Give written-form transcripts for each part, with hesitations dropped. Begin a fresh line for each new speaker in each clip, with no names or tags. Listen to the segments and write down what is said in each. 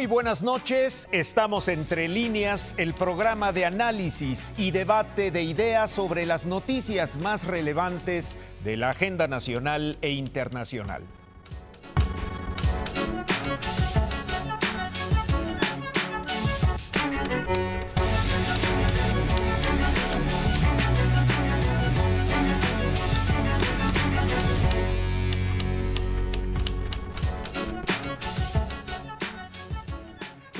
Muy buenas noches, estamos Entre Líneas, el programa de análisis y debate de ideas sobre las noticias más relevantes de la agenda nacional e internacional.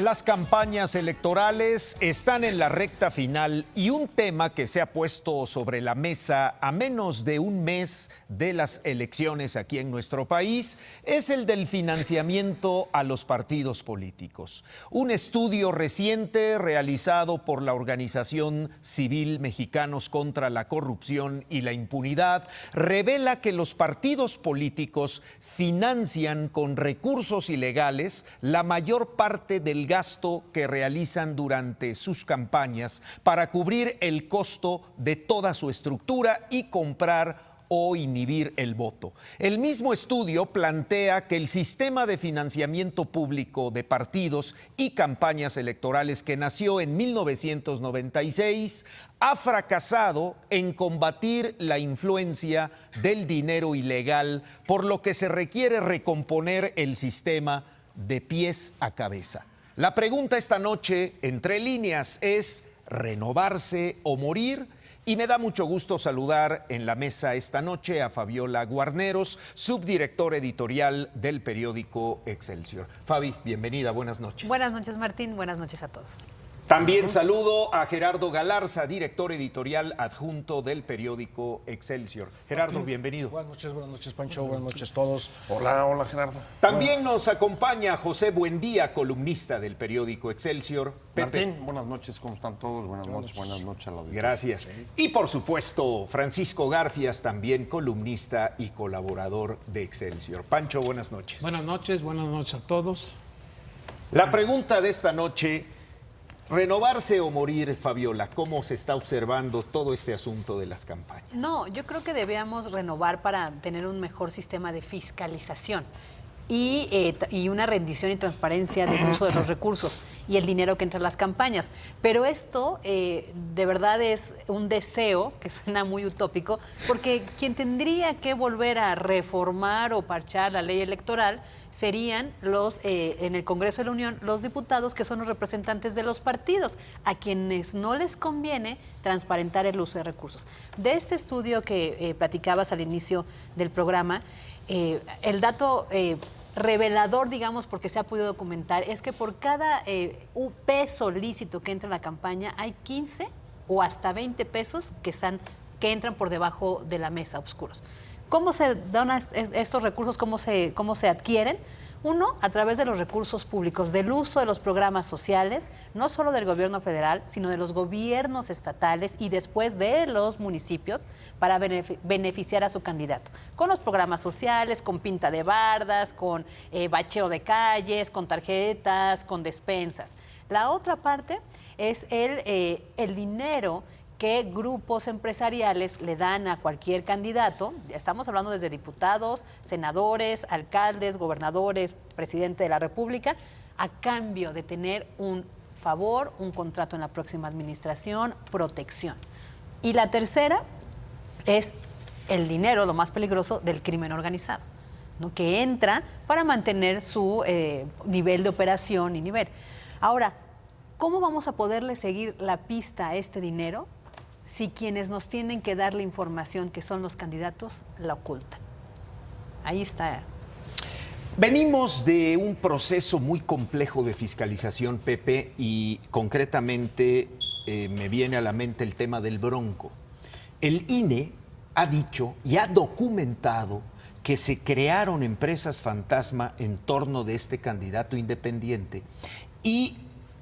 Las campañas electorales están en la recta final y un tema que se ha puesto sobre la mesa a menos de un mes de las elecciones aquí en nuestro país es el del financiamiento a los partidos políticos. Un estudio reciente realizado por la organización civil Mexicanos contra la Corrupción y la Impunidad revela que los partidos políticos financian con recursos ilegales la mayor parte del gasto que realizan durante sus campañas para cubrir el costo de toda su estructura y comprar o inhibir el voto. El mismo estudio plantea que el sistema de financiamiento público de partidos y campañas electorales que nació en 1996 ha fracasado en combatir la influencia del dinero ilegal, por lo que se requiere recomponer el sistema de pies a cabeza. La pregunta esta noche, Entre Líneas, es ¿renovarse o morir? Y me da mucho gusto saludar en la mesa esta noche a Fabiola Guarneros, subdirectora editorial del periódico Excelsior. Fabi, bienvenida, buenas noches.
Buenas noches, Martín, buenas noches a todos.
También saludo a Gerardo Galarza, director editorial adjunto del periódico Excelsior. Gerardo, Martín, bienvenido.
Buenas noches, Pancho, buenas noches a todos.
Hola, Gerardo.
También nos acompaña José Buendía, columnista del periódico Excelsior. Pepe.
Martín, buenas noches, ¿cómo están todos? Buenas noches a la audiencia.
Gracias. Y por supuesto, Francisco Garfias, también columnista y colaborador de Excelsior. Pancho, buenas noches.
Buenas noches a todos.
La pregunta de esta noche: ¿renovarse o morir, Fabiola? ¿Cómo se está observando todo este asunto de las campañas?
No, yo creo que debíamos renovar para tener un mejor sistema de fiscalización y una rendición y transparencia del uso de los recursos y el dinero que entra en las campañas. Pero esto de verdad es un deseo que suena muy utópico, porque quien tendría que volver a reformar o parchar la ley electoral serían en el Congreso de la Unión los diputados, que son los representantes de los partidos, a quienes no les conviene transparentar el uso de recursos. De este estudio que platicabas al inicio del programa, el dato revelador, digamos, porque se ha podido documentar, es que por cada peso lícito que entra en la campaña hay 15 o hasta 20 pesos que entran por debajo de la mesa, oscuros. ¿Cómo se dan estos recursos? ¿Cómo se adquieren? Uno, a través de los recursos públicos, del uso de los programas sociales, no solo del gobierno federal, sino de los gobiernos estatales y después de los municipios, para beneficiar a su candidato. Con los programas sociales, con pinta de bardas, con bacheo de calles, con tarjetas, con despensas. La otra parte es el dinero que grupos empresariales le dan a cualquier candidato. Estamos hablando desde diputados, senadores, alcaldes, gobernadores, presidente de la República, a cambio de tener un favor, un contrato en la próxima administración, protección. Y la tercera es el dinero, lo más peligroso, del crimen organizado, ¿no?, que entra para mantener su nivel de operación y nivel. Ahora, ¿cómo vamos a poderle seguir la pista a este dinero si quienes nos tienen que dar la información, que son los candidatos, la ocultan? Ahí está.
Venimos de un proceso muy complejo de fiscalización, Pepe, y concretamente me viene a la mente el tema del Bronco. El INE ha dicho y ha documentado que se crearon empresas fantasma en torno de este candidato independiente y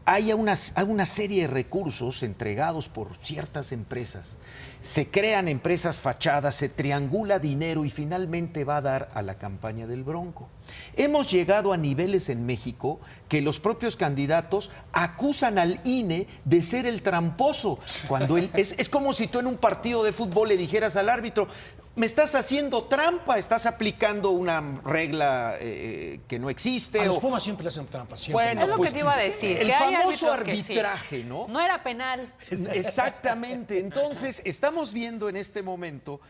hay una serie de recursos entregados por ciertas empresas. Se crean empresas fachadas, se triangula dinero y finalmente va a dar a la campaña del Bronco. Hemos llegado a niveles en México que los propios candidatos acusan al INE de ser el tramposo. Cuando es como si tú en un partido de fútbol le dijeras al árbitro: me estás haciendo trampa, estás aplicando una regla que no existe.
A los Pumas siempre le hacen trampa, siempre.
Bueno,
Es lo
pues,
que te iba a decir.
el
que hay
famoso
árbitros que sí.
arbitraje, ¿no?
No era penal.
Exactamente. Entonces, estamos viendo en este momento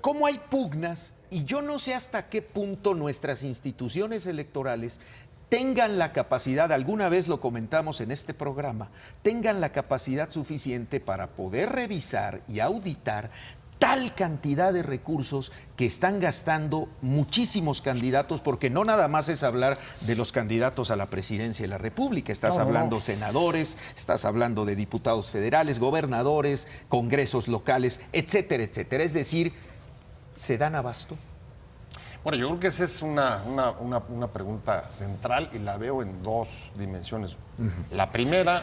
cómo hay pugnas y yo no sé hasta qué punto nuestras instituciones electorales tengan la capacidad, alguna vez lo comentamos en este programa, tengan la capacidad suficiente para poder revisar y auditar tal cantidad de recursos que están gastando muchísimos candidatos, porque no nada más es hablar de los candidatos a la presidencia de la República, estás hablando senadores, estás hablando de diputados federales, gobernadores, congresos locales, etcétera, etcétera. Es decir, ¿se dan abasto?
Bueno, yo creo que esa es una pregunta central y la veo en dos dimensiones. La primera,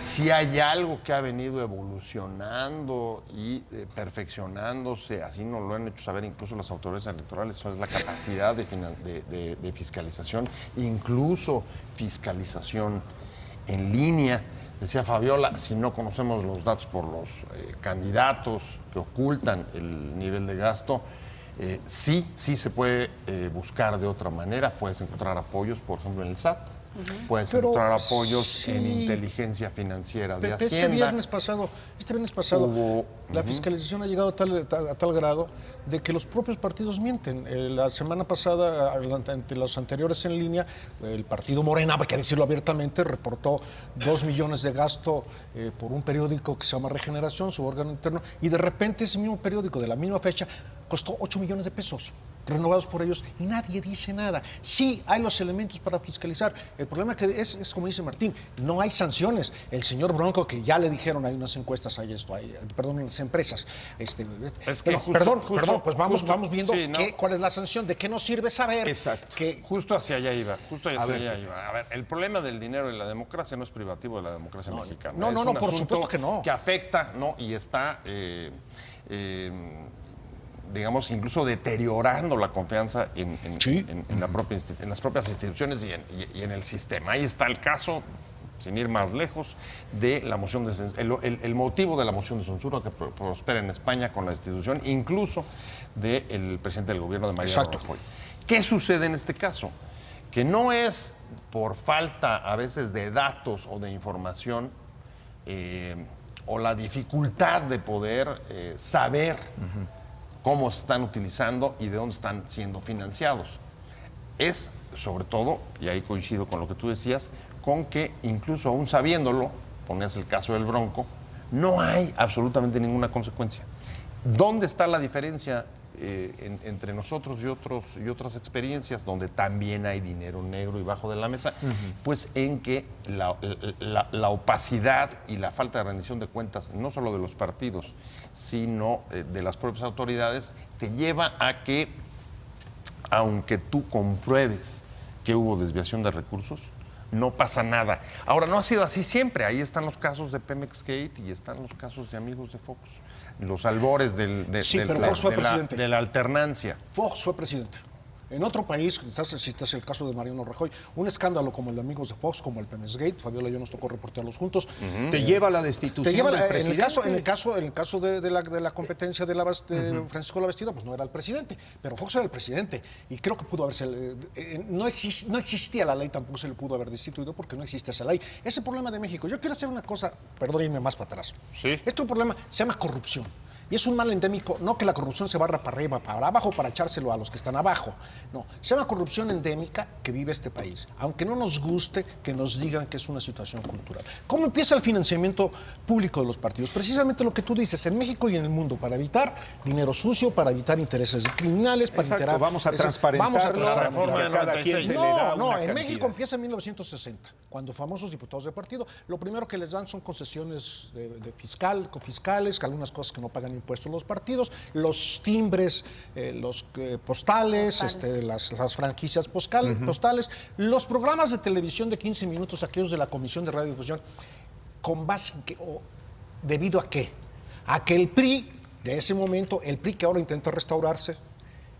si hay algo que ha venido evolucionando y perfeccionándose, así nos lo han hecho saber incluso las autoridades electorales, eso es la capacidad de fiscalización, incluso fiscalización en línea. Decía Fabiola, si no conocemos los datos por los candidatos que ocultan el nivel de gasto, sí se puede buscar de otra manera. Puedes encontrar apoyos, por ejemplo, en el SAT. Puedes encontrar apoyos en inteligencia financiera de Hacienda.
Este viernes pasado, la fiscalización ha llegado a tal grado de que los propios partidos mienten. La semana pasada, ante los anteriores en línea, el partido Morena, hay que decirlo abiertamente, reportó 2 millones de gasto por un periódico que se llama Regeneración, su órgano interno, y de repente ese mismo periódico de la misma fecha costó 8 millones de pesos renovados por ellos y nadie dice nada. Sí, hay los elementos para fiscalizar. El problema que es como dice Martín, no hay sanciones. El señor Bronco, que ya le dijeron, hay unas encuestas, en las empresas. Perdón, pues vamos viendo
sí, ¿no?
cuál es la sanción, de qué nos sirve saber.
Exacto.
Que
Justo hacia allá iba, A ver, el problema del dinero en la democracia no es privativo de la democracia mexicana.
no,
Es
no,
un
por
asunto
supuesto que no.
Que afecta, ¿no? Y está digamos, incluso deteriorando la confianza en las propias instituciones y en el sistema. Ahí está el caso, sin ir más lejos, de la moción de censura, el motivo de la moción de censura que prospera en España con la destitución, incluso del presidente del gobierno de Mariano Rajoy. ¿Qué sucede en este caso? Que no es por falta a veces de datos o de información o la dificultad de poder saber cómo se están utilizando y de dónde están siendo financiados. Es, sobre todo, y ahí coincido con lo que tú decías, con que incluso aún sabiéndolo, ponías el caso del Bronco, no hay absolutamente ninguna consecuencia. ¿Dónde está la diferencia entre nosotros y otras experiencias donde también hay dinero negro y bajo de la mesa? Pues en que la opacidad y la falta de rendición de cuentas, no solo de los partidos, sino de las propias autoridades, te lleva a que, aunque tú compruebes que hubo desviación de recursos, no pasa nada. Ahora, no ha sido así siempre. Ahí están los casos de Pemex Gate y están los casos de amigos de Fox. Los albores de la alternancia.
Fox fue presidente. En otro país, quizás citas el caso de Mariano Rajoy, un escándalo como el de Amigos de Fox, como el Pemex Gate, Fabiola y yo nos tocó reportearlos juntos.
Te lleva a la destitución del presidente.
En el caso de la competencia de Francisco Labastida, pues no era el presidente, pero Fox era el presidente. Y creo que pudo haberse... no existía la ley, tampoco se le pudo haber destituido porque no existe esa ley. Ese es el problema de México. Yo quiero hacer una cosa, perdón, irme más para atrás.
¿Sí?
Este es un problema, se llama corrupción. Y es un mal endémico, no que la corrupción se barra para arriba, para abajo, para echárselo a los que están abajo. No, se llama corrupción endémica que vive este país. Aunque no nos guste que nos digan que es una situación cultural. ¿Cómo empieza el financiamiento público de los partidos? Precisamente lo que tú dices, en México y en el mundo, para evitar dinero sucio, para evitar intereses criminales, para evitar...
Vamos a transparentar
la reforma de
cada quien se le da una
en
cantidad.
México empieza en 1960, cuando famosos diputados de partido, lo primero que les dan son concesiones fiscales, algunas cosas que no pagan impuestos los partidos, los timbres, los postales, las franquicias postales, los programas de televisión de 15 minutos, aquellos de la Comisión de Radiodifusión, ¿con base en qué? ¿Debido a qué? A que el PRI, de ese momento, el PRI que ahora intenta restaurarse,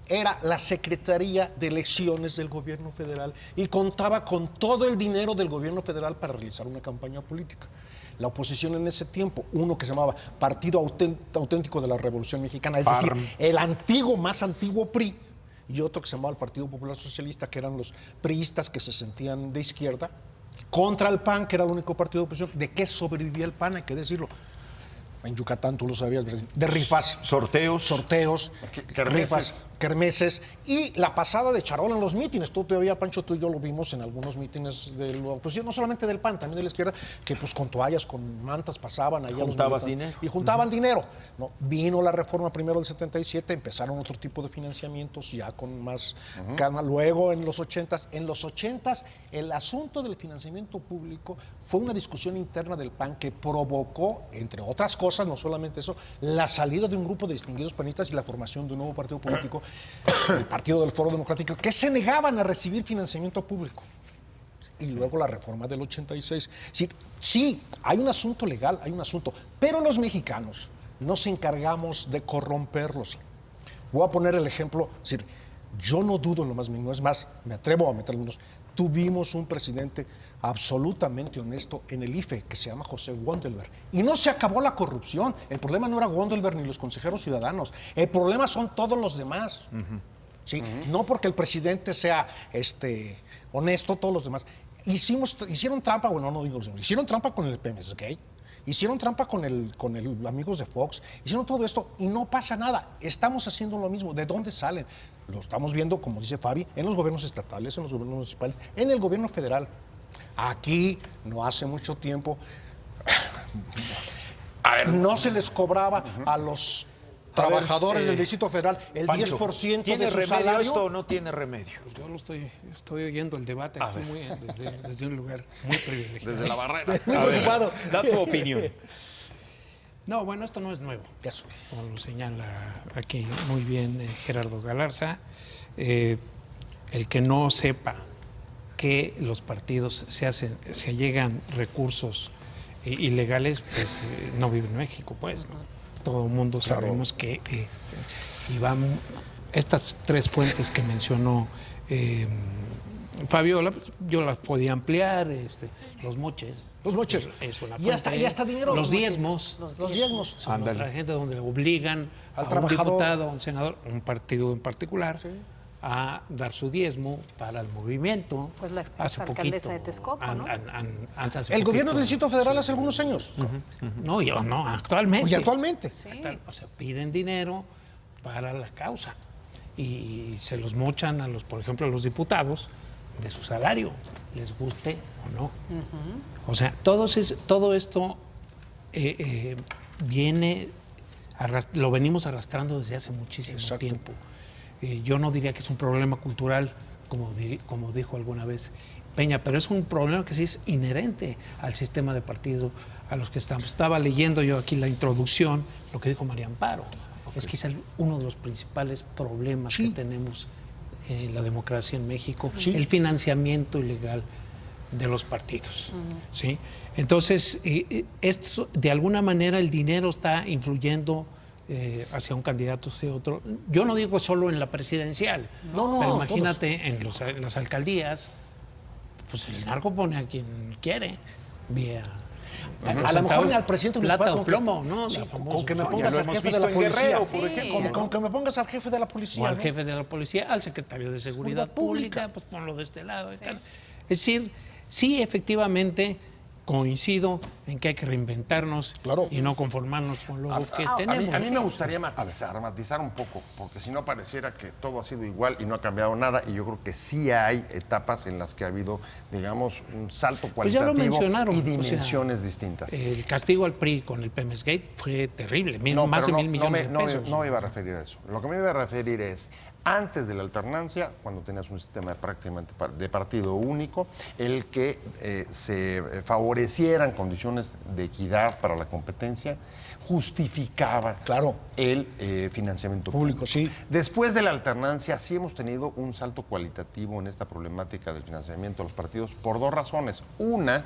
era la Secretaría de Elecciones del gobierno federal y contaba con todo el dinero del gobierno federal para realizar una campaña política. La oposición en ese tiempo, uno que se llamaba Partido Auténtico de la Revolución Mexicana, es decir, el más antiguo PRI, y otro que se llamaba el Partido Popular Socialista, que eran los priistas que se sentían de izquierda, contra el PAN, que era el único partido de oposición. ¿De qué sobrevivía el PAN? Hay que decirlo. En Yucatán, tú lo sabías, de rifas.
Sorteos.
Rifas, kermeses. Y la pasada de charol en los mítines. Tú todavía, Pancho, tú y yo lo vimos en algunos mítines de la oposición, no solamente del PAN, también de la izquierda, que pues con toallas, con mantas pasaban allá.
¿Juntabas dinero?
Y juntaban dinero. No, vino la reforma primero del 77, empezaron otro tipo de financiamientos ya con más calma. Luego en los 80s, el asunto del financiamiento público fue una discusión interna del PAN que provocó, entre otras cosas, no solamente eso, la salida de un grupo de distinguidos panistas y la formación de un nuevo partido político, el Partido del Foro Democrático, que se negaban a recibir financiamiento público. Y luego la reforma del 86. Sí, hay un asunto legal, pero los mexicanos nos encargamos de corromperlos. Voy a poner el ejemplo, es decir, yo no dudo en lo más mínimo, es más, me atrevo a meterle unos. Tuvimos un presidente absolutamente honesto en el IFE, que se llama José Wandelberg. Y no se acabó la corrupción. El problema no era Wandelberg ni los consejeros ciudadanos. El problema son todos los demás. ¿Sí? No porque el presidente sea honesto, todos los demás. Hicieron trampa, hicieron trampa con el Pemex Gate, hicieron trampa con el amigos de Fox, hicieron todo esto y no pasa nada. Estamos haciendo lo mismo. ¿De dónde salen? Lo estamos viendo, como dice Fabi, en los gobiernos estatales, en los gobiernos municipales, en el gobierno federal. Aquí, no hace mucho tiempo, no se les cobraba a los trabajadores del Distrito Federal el
Pancho,
10%
¿tiene
de su
remedio
salario?
esto o no tiene remedio?
Yo lo estoy oyendo el debate aquí desde un lugar muy privilegiado.
Desde la barrera.
A ver, da tu opinión.
No, bueno, esto no es nuevo.
Eso.
Como lo señala aquí muy bien Gerardo Galarza, el que no sepa que los partidos se llegan recursos ilegales, pues no vive en México, pues, ¿no? Todo el mundo sabemos que estas tres fuentes que mencionó Fabiola, yo las podía ampliar, los moches.
Los moches.
Es una
Y hasta dinero.
Los diezmos.
Los diezmos.
Son otra gente donde obligan
al
a
trabajador,
un diputado, a un senador, un partido en particular, a dar su diezmo para el movimiento.
Pues la
hace
alcaldesa
poquito,
de Texcoco, ¿no?
El gobierno del Distrito Federal hace algunos años.
No, actualmente.
Y actualmente.
O sea, piden dinero para la causa y se los mochan por ejemplo, a los diputados de su salario, les guste o no. O sea, todo esto lo venimos arrastrando desde hace muchísimo tiempo. Yo no diría que es un problema cultural, como dijo alguna vez Peña, pero es un problema que sí es inherente al sistema de partido a los que estamos. Estaba leyendo yo aquí la introducción, lo que dijo María Amparo. Es quizá uno de los principales problemas que tenemos en la democracia en México, el financiamiento ilegal de los partidos. ¿Sí? Entonces, esto, de alguna manera el dinero está influyendo hacia un candidato, hacia otro. Yo no digo solo en la presidencial, pero imagínate en las alcaldías, pues el narco pone a quien quiere, vía...
A lo mejor ni al presidente
plata o plomo, ¿no?
Con que me pongas al jefe de la policía, por ejemplo. Con que me pongas al jefe de la policía.
O al jefe de la policía, al secretario de Seguridad Pública, pues ponlo de este lado. Y tal. Es decir, sí, efectivamente, coincido en que hay que reinventarnos y no conformarnos con lo que tenemos.
A mí me gustaría matizar un poco, porque si no pareciera que todo ha sido igual y no ha cambiado nada, y yo creo que sí hay etapas en las que ha habido, digamos, un salto cualitativo y dimensiones distintas.
El castigo al PRI con el Pemex Gate fue terrible, más de $1,000 millones de pesos.
No me iba a referir a eso. Lo que me iba a referir es, antes de la alternancia, cuando tenías un sistema prácticamente de partido único, el que se favorecieran condiciones de equidad para la competencia, justificaba el financiamiento público.
Sí.
Después de la alternancia, sí hemos tenido un salto cualitativo en esta problemática del financiamiento de los partidos por dos razones. Una,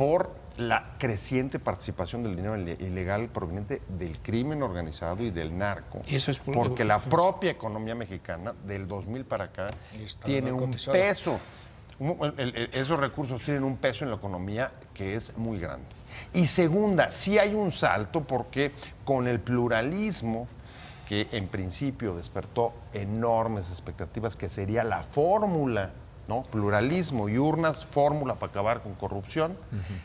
por la creciente participación del dinero ilegal proveniente del crimen organizado y del narco.
Y eso es
porque la propia economía mexicana, del 2000 para acá, tiene un peso. Esos recursos tienen un peso en la economía que es muy grande. Y segunda, sí hay un salto porque con el pluralismo, que en principio despertó enormes expectativas, que sería la fórmula, ¿no? Pluralismo y urnas, fórmula para acabar con corrupción.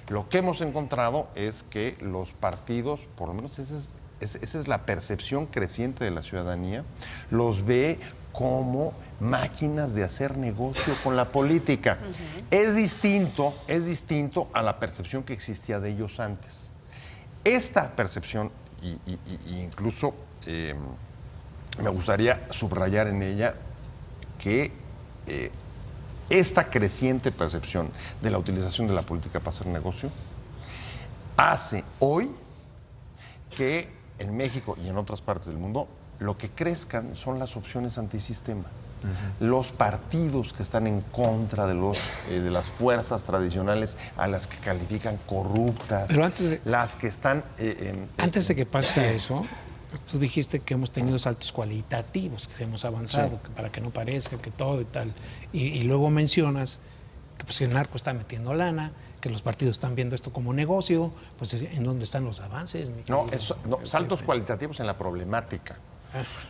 Lo que hemos encontrado es que los partidos, por lo menos esa es la percepción creciente de la ciudadanía, los ve como máquinas de hacer negocio con la política. Es distinto a la percepción que existía de ellos antes. Esta percepción, incluso me gustaría subrayar en ella que esta creciente percepción de la utilización de la política para hacer negocio hace hoy que en México y en otras partes del mundo lo que crezcan son las opciones antisistema. Los partidos que están en contra de las fuerzas tradicionales a las que califican corruptas,
pero antes
las que están...
antes de que pase eso, tú dijiste que hemos tenido saltos cualitativos, que hemos avanzado, sí, que para que no parezca que todo y tal. Y luego mencionas que pues, el narco está metiendo lana, que los partidos están viendo esto como negocio, pues ¿en dónde están los avances?
Saltos cualitativos en la problemática.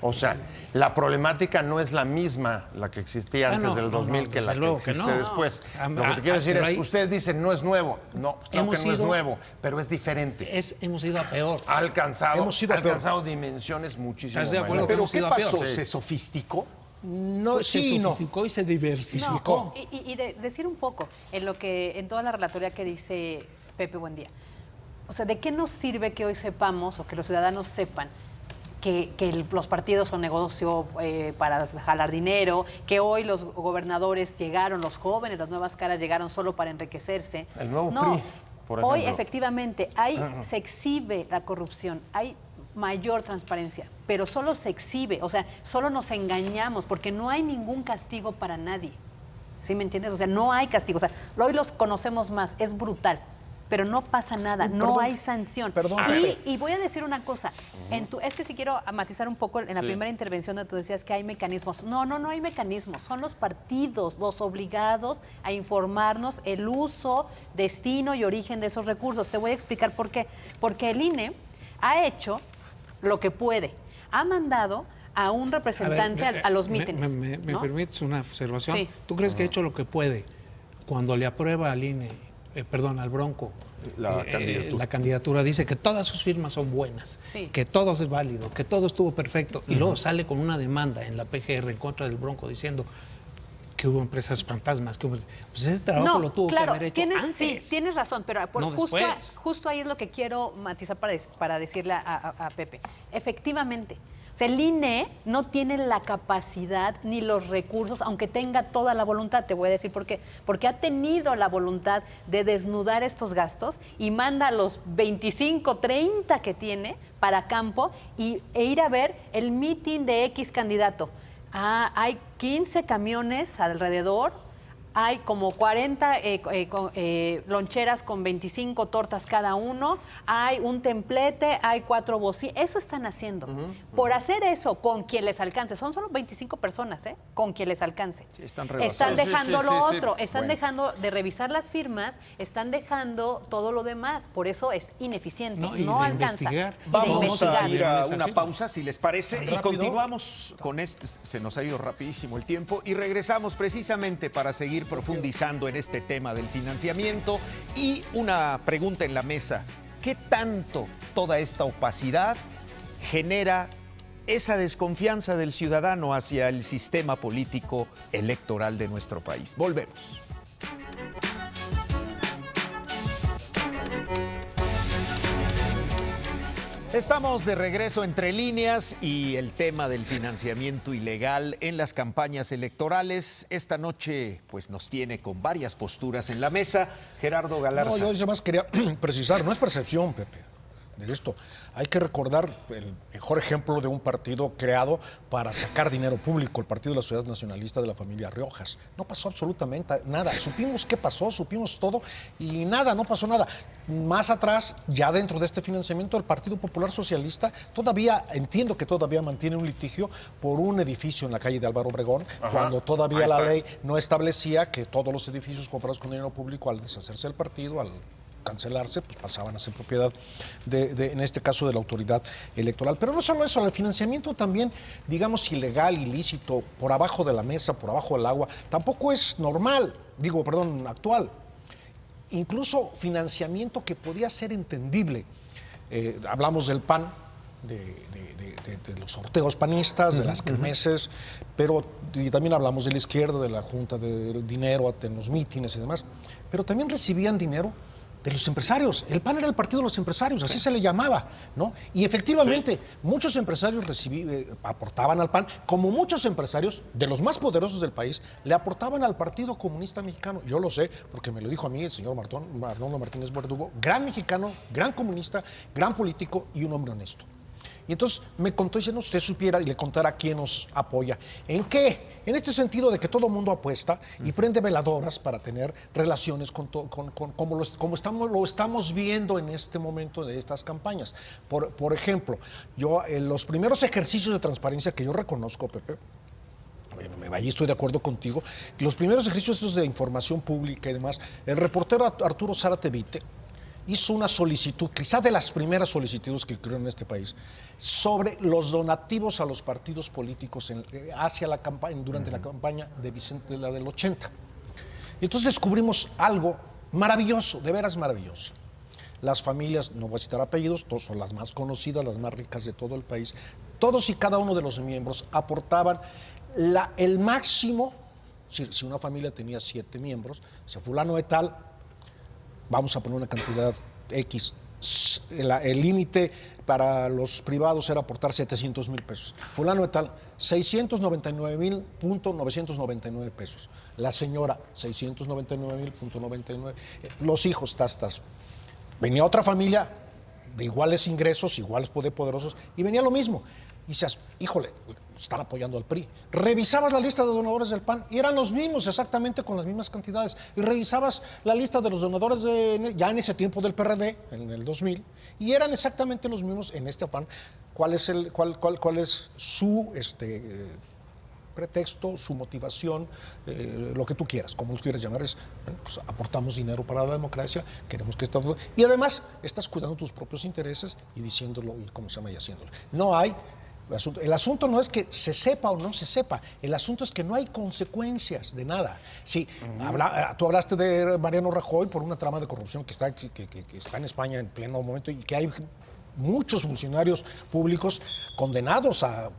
O sea, la problemática no es la misma la que existía antes del 2000 que la que existe después. Lo que te quiero decir es, ustedes dicen no es nuevo. No, claro que no es nuevo, pero es diferente.
Hemos ido a peor.
Ha alcanzado dimensiones muchísimo mayores.
¿Pero qué pasó? ¿Se sofisticó?
No, pues se sofisticó y se diversificó.
No, y decir un poco en toda la relatoría que dice Pepe Buendía. O sea, ¿de qué nos sirve que hoy sepamos o que los ciudadanos sepan que los partidos son negocio para jalar dinero, que hoy los gobernadores llegaron, los jóvenes, las nuevas caras llegaron solo para enriquecerse?
El nuevo PRI, por ejemplo.
Hoy efectivamente se exhibe la corrupción, hay mayor transparencia, pero solo se exhibe, o sea, solo nos engañamos porque no hay ningún castigo para nadie. ¿Sí me entiendes? O sea, no hay castigo. O sea, hoy los conocemos más, es brutal. Pero no pasa nada, no hay sanción. Y voy a decir una cosa, es que si quiero matizar un poco en la primera intervención donde tú decías que hay mecanismos. No hay mecanismos, son los partidos los obligados a informarnos el uso, destino y origen de esos recursos. Te voy a explicar por qué. Porque el INE ha hecho lo que puede, ha mandado a un representante a los mítines.
¿Me permites una observación?
Sí.
¿Tú crees que ha hecho lo que puede cuando le aprueba al INE, al Bronco, la candidatura, dice que todas sus firmas son buenas,
sí,
que todo es válido, que todo estuvo perfecto, y luego sale con una demanda en la PGR en contra del Bronco diciendo que hubo empresas fantasmas, pues ese trabajo lo tuvo que haber hecho antes.
Sí, tienes razón, pero
no
justo ahí es lo que quiero matizar para decirle a Pepe. Efectivamente, o sea, el INE no tiene la capacidad ni los recursos, aunque tenga toda la voluntad. Te voy a decir por qué. Porque ha tenido la voluntad de desnudar estos gastos y manda los 25, 30 que tiene para campo e ir a ver el mitin de X candidato. Hay 15 camiones alrededor, hay como 40 loncheras con 25 tortas cada uno, hay un templete, hay 4 bocinas. Eso están haciendo. Por hacer eso con quien les alcance, son solo 25 personas, con quien les alcance. Sí, están dejando lo otro, están dejando de revisar las firmas, están dejando todo lo demás. Por eso es ineficiente, no alcanza.
Vamos a ir a una pausa, si les parece, y continuamos con se nos ha ido rapidísimo el tiempo, y regresamos precisamente para seguir profundizando en este tema del financiamiento. Y una pregunta en la mesa: ¿qué tanto toda esta opacidad genera esa desconfianza del ciudadano hacia el sistema político electoral de nuestro país? Volvemos. Estamos de regreso Entre Líneas y el tema del financiamiento ilegal en las campañas electorales. Esta noche pues nos tiene con varias posturas en la mesa Gerardo Galarza.
Yo además quería precisar, no es percepción, Pepe. de esto. Hay que recordar el mejor ejemplo de un partido creado para sacar dinero público, el Partido de la Sociedad Nacionalista de la familia Riojas. No pasó absolutamente nada. Supimos qué pasó, supimos todo y nada, no pasó nada. Más atrás, ya dentro de este financiamiento, el Partido Popular Socialista todavía, entiendo que todavía mantiene un litigio por un edificio en la calle de Álvaro Obregón, cuando todavía la ley no establecía que todos los edificios comprados con dinero público, al deshacerse del partido, al cancelarse, pues pasaban a ser propiedad en este caso, de la autoridad electoral. Pero no solo eso, el financiamiento también, digamos, ilegal, ilícito, por abajo de la mesa, por abajo del agua, tampoco es normal, actual. Incluso financiamiento que podía ser entendible. Hablamos del PAN, de los sorteos panistas, de las kermeses, pero y también hablamos de la izquierda, de la junta del dinero en los mítines y demás, pero también recibían dinero de los empresarios. El PAN era el partido de los empresarios, así se le llamaba, ¿no? Y efectivamente, muchos empresarios aportaban al PAN, como muchos empresarios de los más poderosos del país le aportaban al Partido Comunista Mexicano. Yo lo sé, porque me lo dijo a mí el señor Arnoldo Martínez Verdugo, gran mexicano, gran comunista, gran político y un hombre honesto. Y entonces me contó diciendo, usted supiera y le contara quién nos apoya. ¿En qué? En este sentido de que todo el mundo apuesta y prende veladoras para tener relaciones como lo estamos viendo en este momento de estas campañas. Por ejemplo, yo los primeros ejercicios de transparencia que yo reconozco, Pepe, ahí estoy de acuerdo contigo, los primeros ejercicios de información pública y demás, el reportero Arturo Zárate Vite hizo una solicitud, quizá de las primeras solicitudes que ocurrieron en este país, sobre los donativos a los partidos políticos durante la campaña de Vicente, la del 80. Entonces descubrimos algo maravilloso, de veras maravilloso. Las familias, no voy a citar apellidos, todas son las más conocidas, las más ricas de todo el país, todos y cada uno de los miembros aportaban el máximo. Si una familia tenía 7 miembros, si fulano de tal, vamos a poner una cantidad X. El límite para los privados era aportar 700,000 pesos. Fulano de tal, 699,999 pesos. La señora, 699,99. Los hijos, tas. Venía otra familia de iguales ingresos, iguales poderosos, y venía lo mismo. Y dices, híjole, están apoyando al PRI. Revisabas la lista de donadores del PAN y eran los mismos, exactamente con las mismas cantidades. Y revisabas la lista de los donadores ya en ese tiempo del PRD, en el 2000, y eran exactamente los mismos en este afán. ¿Cuál es su pretexto, su motivación, lo que tú quieras, como tú quieras llamar? Pues aportamos dinero para la democracia, queremos que esto... Y además, estás cuidando tus propios intereses y diciéndolo, y y haciéndolo. No hay... El asunto no es que se sepa o no se sepa, el asunto es que no hay consecuencias de nada. Sí, tú hablaste de Mariano Rajoy por una trama de corrupción que está en España en pleno momento y que hay muchos funcionarios públicos condenados a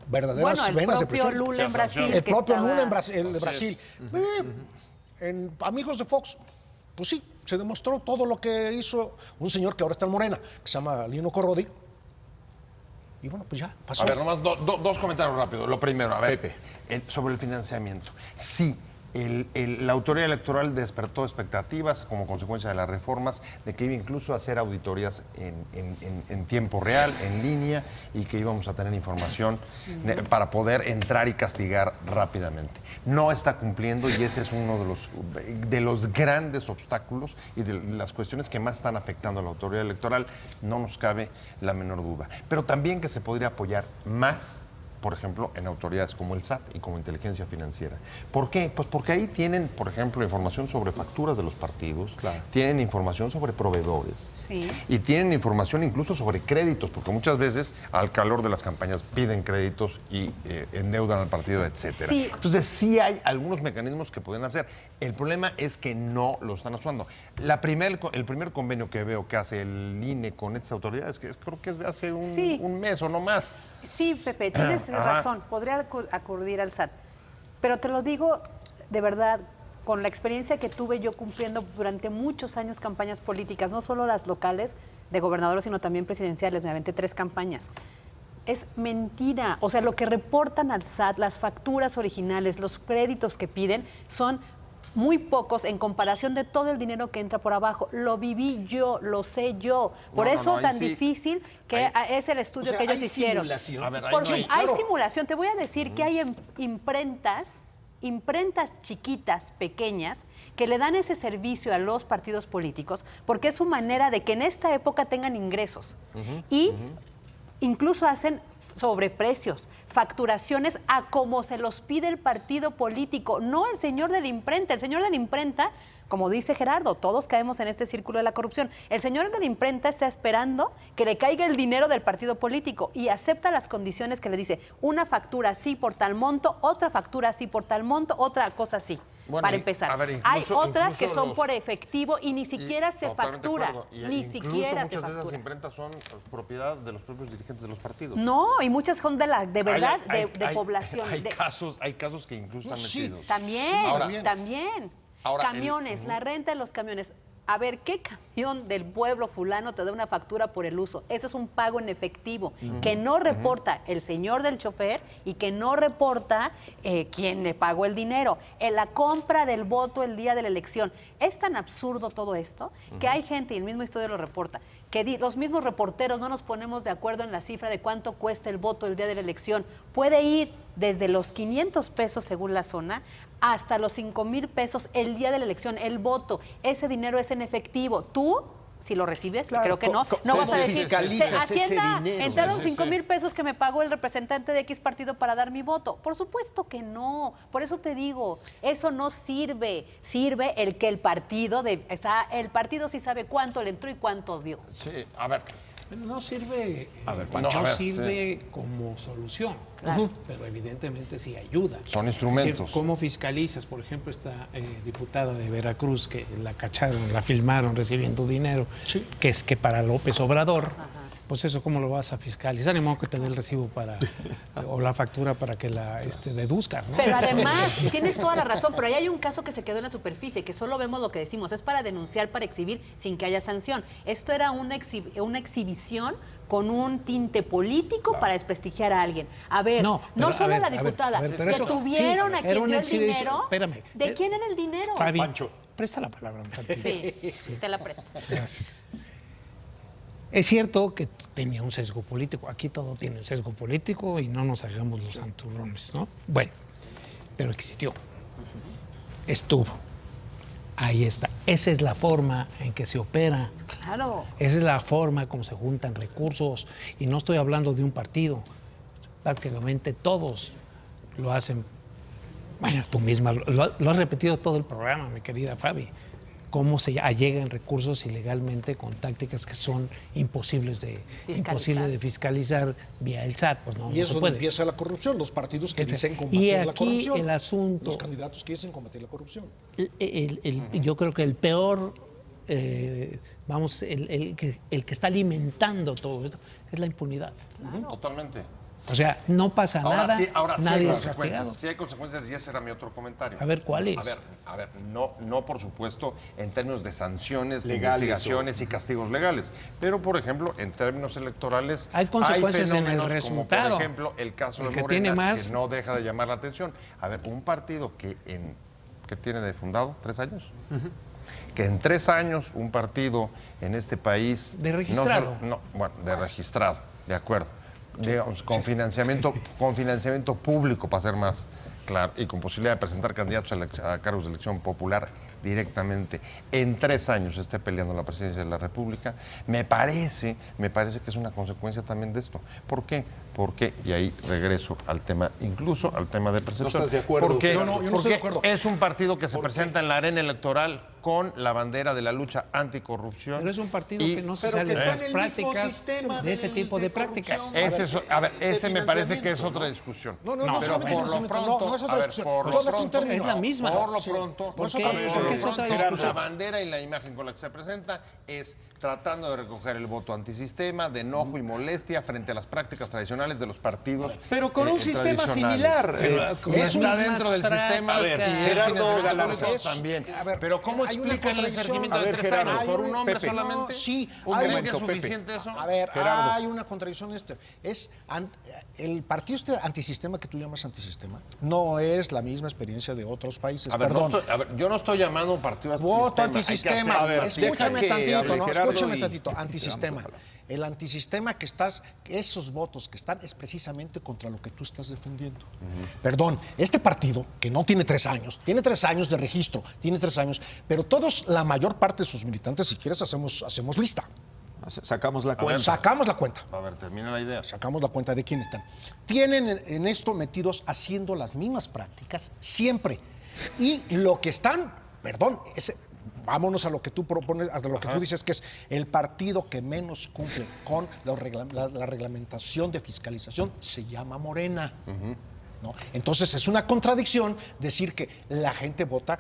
verdaderas venas de prisión.
Lula en Brasil.
El propio Lula en Brasil. En Amigos de Fox, pues sí, se demostró todo lo que hizo un señor que ahora está en Morena, que se llama Lino Corrodi. Y bueno, pues ya pasó.
A ver, nomás dos comentarios rápidos. Lo primero, a ver, Pepe, sobre el financiamiento. Sí, la autoridad electoral despertó expectativas como consecuencia de las reformas de que iba incluso a hacer auditorías en tiempo real, en línea, y que íbamos a tener información para poder entrar y castigar rápidamente. No está cumpliendo y ese es uno de los grandes obstáculos y de las cuestiones que más están afectando a la autoridad electoral, no nos cabe la menor duda. Pero también que se podría apoyar más, por ejemplo, en autoridades como el SAT y como inteligencia financiera. ¿Por qué? Pues porque ahí tienen, por ejemplo, información sobre facturas de los partidos, tienen información sobre proveedores, y tienen información incluso sobre créditos, porque muchas veces al calor de las campañas piden créditos y endeudan al partido, etcétera.
Sí.
Entonces sí hay algunos mecanismos que pueden hacer. El problema es que no lo están usando. El primer convenio que veo que hace el INE con estas autoridades, creo que es de hace un mes o no más.
Sí, Pepe, tienes razón, podría acudir al SAT, pero te lo digo de verdad, con la experiencia que tuve yo cumpliendo durante muchos años campañas políticas, no solo las locales de gobernadores, sino también presidenciales, me aventé 3 campañas. Es mentira, o sea, lo que reportan al SAT, las facturas originales, los créditos que piden son muy pocos en comparación de todo el dinero que entra por abajo. Lo viví yo, lo sé yo. Por eso tan difícil que es el estudio que ellos hicieron.
Simulación.
A ver, ahí
Porque
no hay.
hay simulación. Te voy a decir que hay imprentas chiquitas, pequeñas, que le dan ese servicio a los partidos políticos porque es su manera de que en esta época tengan ingresos. Y incluso hacen sobreprecios, facturaciones a como se los pide el partido político, no el señor de la imprenta. El señor de la imprenta, como dice Gerardo, todos caemos en este círculo de la corrupción. El señor de la imprenta está esperando que le caiga el dinero del partido político y acepta las condiciones que le dice, una factura así por tal monto, otra factura así por tal monto, otra cosa así.
Bueno,
para empezar.
a ver,
hay
incluso-
otras que
incluso
son
los-
por efectivo y ni siquiera se
Totalmente de
factura.
acuerdo. Y
Ni
incluso
siquiera se
muchas de esas
factura.
imprentas son propiedad de los propios dirigentes de los partidos.
No, y muchas son de verdad,
Hay-
de
hay-
población.
Hay
de-
casos que incluso están
Sí,
metidos.
También,
Ahora-
también.
Ahora,
Camiones, la renta de los camiones. A ver, ¿qué camión del pueblo fulano te da una factura por el uso? Ese es un pago en efectivo que no reporta el señor del chofer y que no reporta quien le pagó el dinero. En la compra del voto el día de la elección. Es tan absurdo todo esto que hay gente, y el mismo estudio lo reporta, que los mismos reporteros no nos ponemos de acuerdo en la cifra de cuánto cuesta el voto el día de la elección. Puede ir desde los 500 pesos según la zona hasta los 5,000 pesos el día de la elección, el voto. Ese dinero es en efectivo. Tú, si lo recibes,
Claro,
creo que no, no
¿cómo
vas a decir,
fiscalizas ese
Hacienda,
dinero?
entraron
Sí, sí,
5,000 pesos que me pagó el representante de X partido para dar mi voto. Por supuesto que no. Por eso te digo, eso no sirve. Sirve el que el partido sí sabe cuánto le entró y cuánto dio.
Sí, a ver.
Bueno, no sirve,
Pancho.
no
A ver,
sirve como solución, pero evidentemente sí ayuda.
Son instrumentos.
Es decir, ¿cómo fiscalizas? Por ejemplo, esta diputada de Veracruz que la cacharon, la filmaron recibiendo dinero, que es que para López Obrador, pues eso, ¿cómo lo vas a fiscalizar? Ni modo que te dé el recibo o la factura para que la deduzcas, ¿no?
Pero además, tienes toda la razón, pero ahí hay un caso que se quedó en la superficie, que solo vemos lo que decimos, es para denunciar, para exhibir, sin que haya sanción. Esto era una exhibición con un tinte político para desprestigiar a alguien. A ver,
No, pero,
solo
a ver,
la
a ver,
diputada,
a ver, pero
que
eso-
tuvieron
sí,
a
era
quien
una
dio el
exhibición.
dinero.
Espérame.
¿De quién era el dinero?
Fabi,
Pancho.
presta la palabra un tantito.
Sí, te la presto.
Gracias. Es cierto que tenía un sesgo político. Aquí todo tiene un sesgo político y no nos hagamos los santurrones, ¿no? Bueno, pero existió. Estuvo. Ahí está. Esa es la forma en que se opera.
Claro.
Esa es la forma como se juntan recursos. Y no estoy hablando de un partido. Prácticamente todos lo hacen. Bueno, tú misma lo has repetido todo el programa, mi querida Fabi. Cómo se allegan recursos ilegalmente con tácticas que son imposibles de fiscalizar vía el SAT. Pues no,
Y
no
es
se
donde
puede.
empieza la corrupción, los partidos que dicen
Y
combatir la
aquí
corrupción.
el asunto-
Los candidatos que dicen combatir la corrupción.
Yo creo que el peor, el que está alimentando todo esto es la impunidad.
Totalmente.
O sea, no pasa nada,
Ahora sí
nadie
hay
es
consecuencias.
castigado.
Sí hay consecuencias y ese era mi otro comentario.
A ver, ¿cuáles?
A ver, no por supuesto en términos de sanciones, de
Legales
investigaciones y castigos legales, pero por ejemplo en términos electorales
Hay consecuencias en el
fenómenos
resultado.
Como por ejemplo el caso
El
de
que
Morena,
tiene más-
que no deja de llamar la atención. A ver, un partido que tiene de fundado 3 años. Que en 3 años un partido en este país...
De registrado.
De registrado, de acuerdo. Digamos, con financiamiento público, para ser más claro, y con posibilidad de presentar candidatos a cargos de elección popular directamente, en 3 años esté peleando la presidencia de la República, me parece que es una consecuencia también de esto. ¿Por qué? Porque, y ahí regreso al tema, incluso al tema de percepción.
¿No estás de acuerdo?
Porque,
No, yo no estoy de acuerdo.
es un partido que se presenta en la arena electoral con la bandera de la lucha anticorrupción.
Pero es un partido
y-
que no se
pero
sale
que
de
está
las
en el mismo
prácticas
sistema
de ese tipo de
corrupción.
prácticas.
Ese me parece que es
financiamiento,
otra discusión.
No
pero
solamente
por lo
financiamiento,
pronto,
no es otra
a ver,
discusión.
por
Tú
lo
hablaste un
pronto,
término.
Es la misma.
Por lo
Sí.
pronto,
Por eso
¿Por qué?
te digo,
lo
que es otra
pronto,
discusión.
la bandera y la imagen con la que se presenta es tratando de recoger el voto antisistema, de enojo y molestia frente a las prácticas tradicionales de los partidos.
Pero con un sistema
tradicionales.
similar.
Eso está
es
dentro
más
del sistema.
A ver,
y es
Gerardo
fines de
Galarza.
católicos también.
A ver,
pero ¿cómo
hay una
explican el
contradicción.
ejercimiento
A
de
ver,
3
Gerardo,
años por un hombre
Pepe.
solamente?
Sí,
¿Creen
hay-
que es
momento, Pepe.
suficiente eso?
A ver,
Gerardo.
hay una contradicción en esto. El partido antisistema que tú llamas antisistema no es la misma experiencia de otros países.
A ver,
Perdón.
yo no estoy llamando a un partido
Voto
antisistema.
antisistema.
A ver,
Escúchame
deja que
tantito,
hable
¿no?
Gerardo
Escúchame
y-
tantito.
y
Antisistema.
damos la palabra.
El antisistema que estás, esos votos que están es precisamente contra lo que tú estás defendiendo. Perdón, este partido, que no tiene 3 años, tiene 3 años de registro, tiene 3 años, pero todos, la mayor parte de sus militantes, si quieres, hacemos lista.
Sacamos la cuenta.
Sacamos la cuenta.
A ver, termina la idea.
Sacamos la cuenta de quién están. Tienen en esto metidos haciendo las mismas prácticas siempre. Y lo que están, perdón, vámonos a lo que tú propones, a lo que tú dices que es el partido que menos cumple con la reglamentación de fiscalización, se llama Morena. ¿No? Entonces es una contradicción decir que la gente vota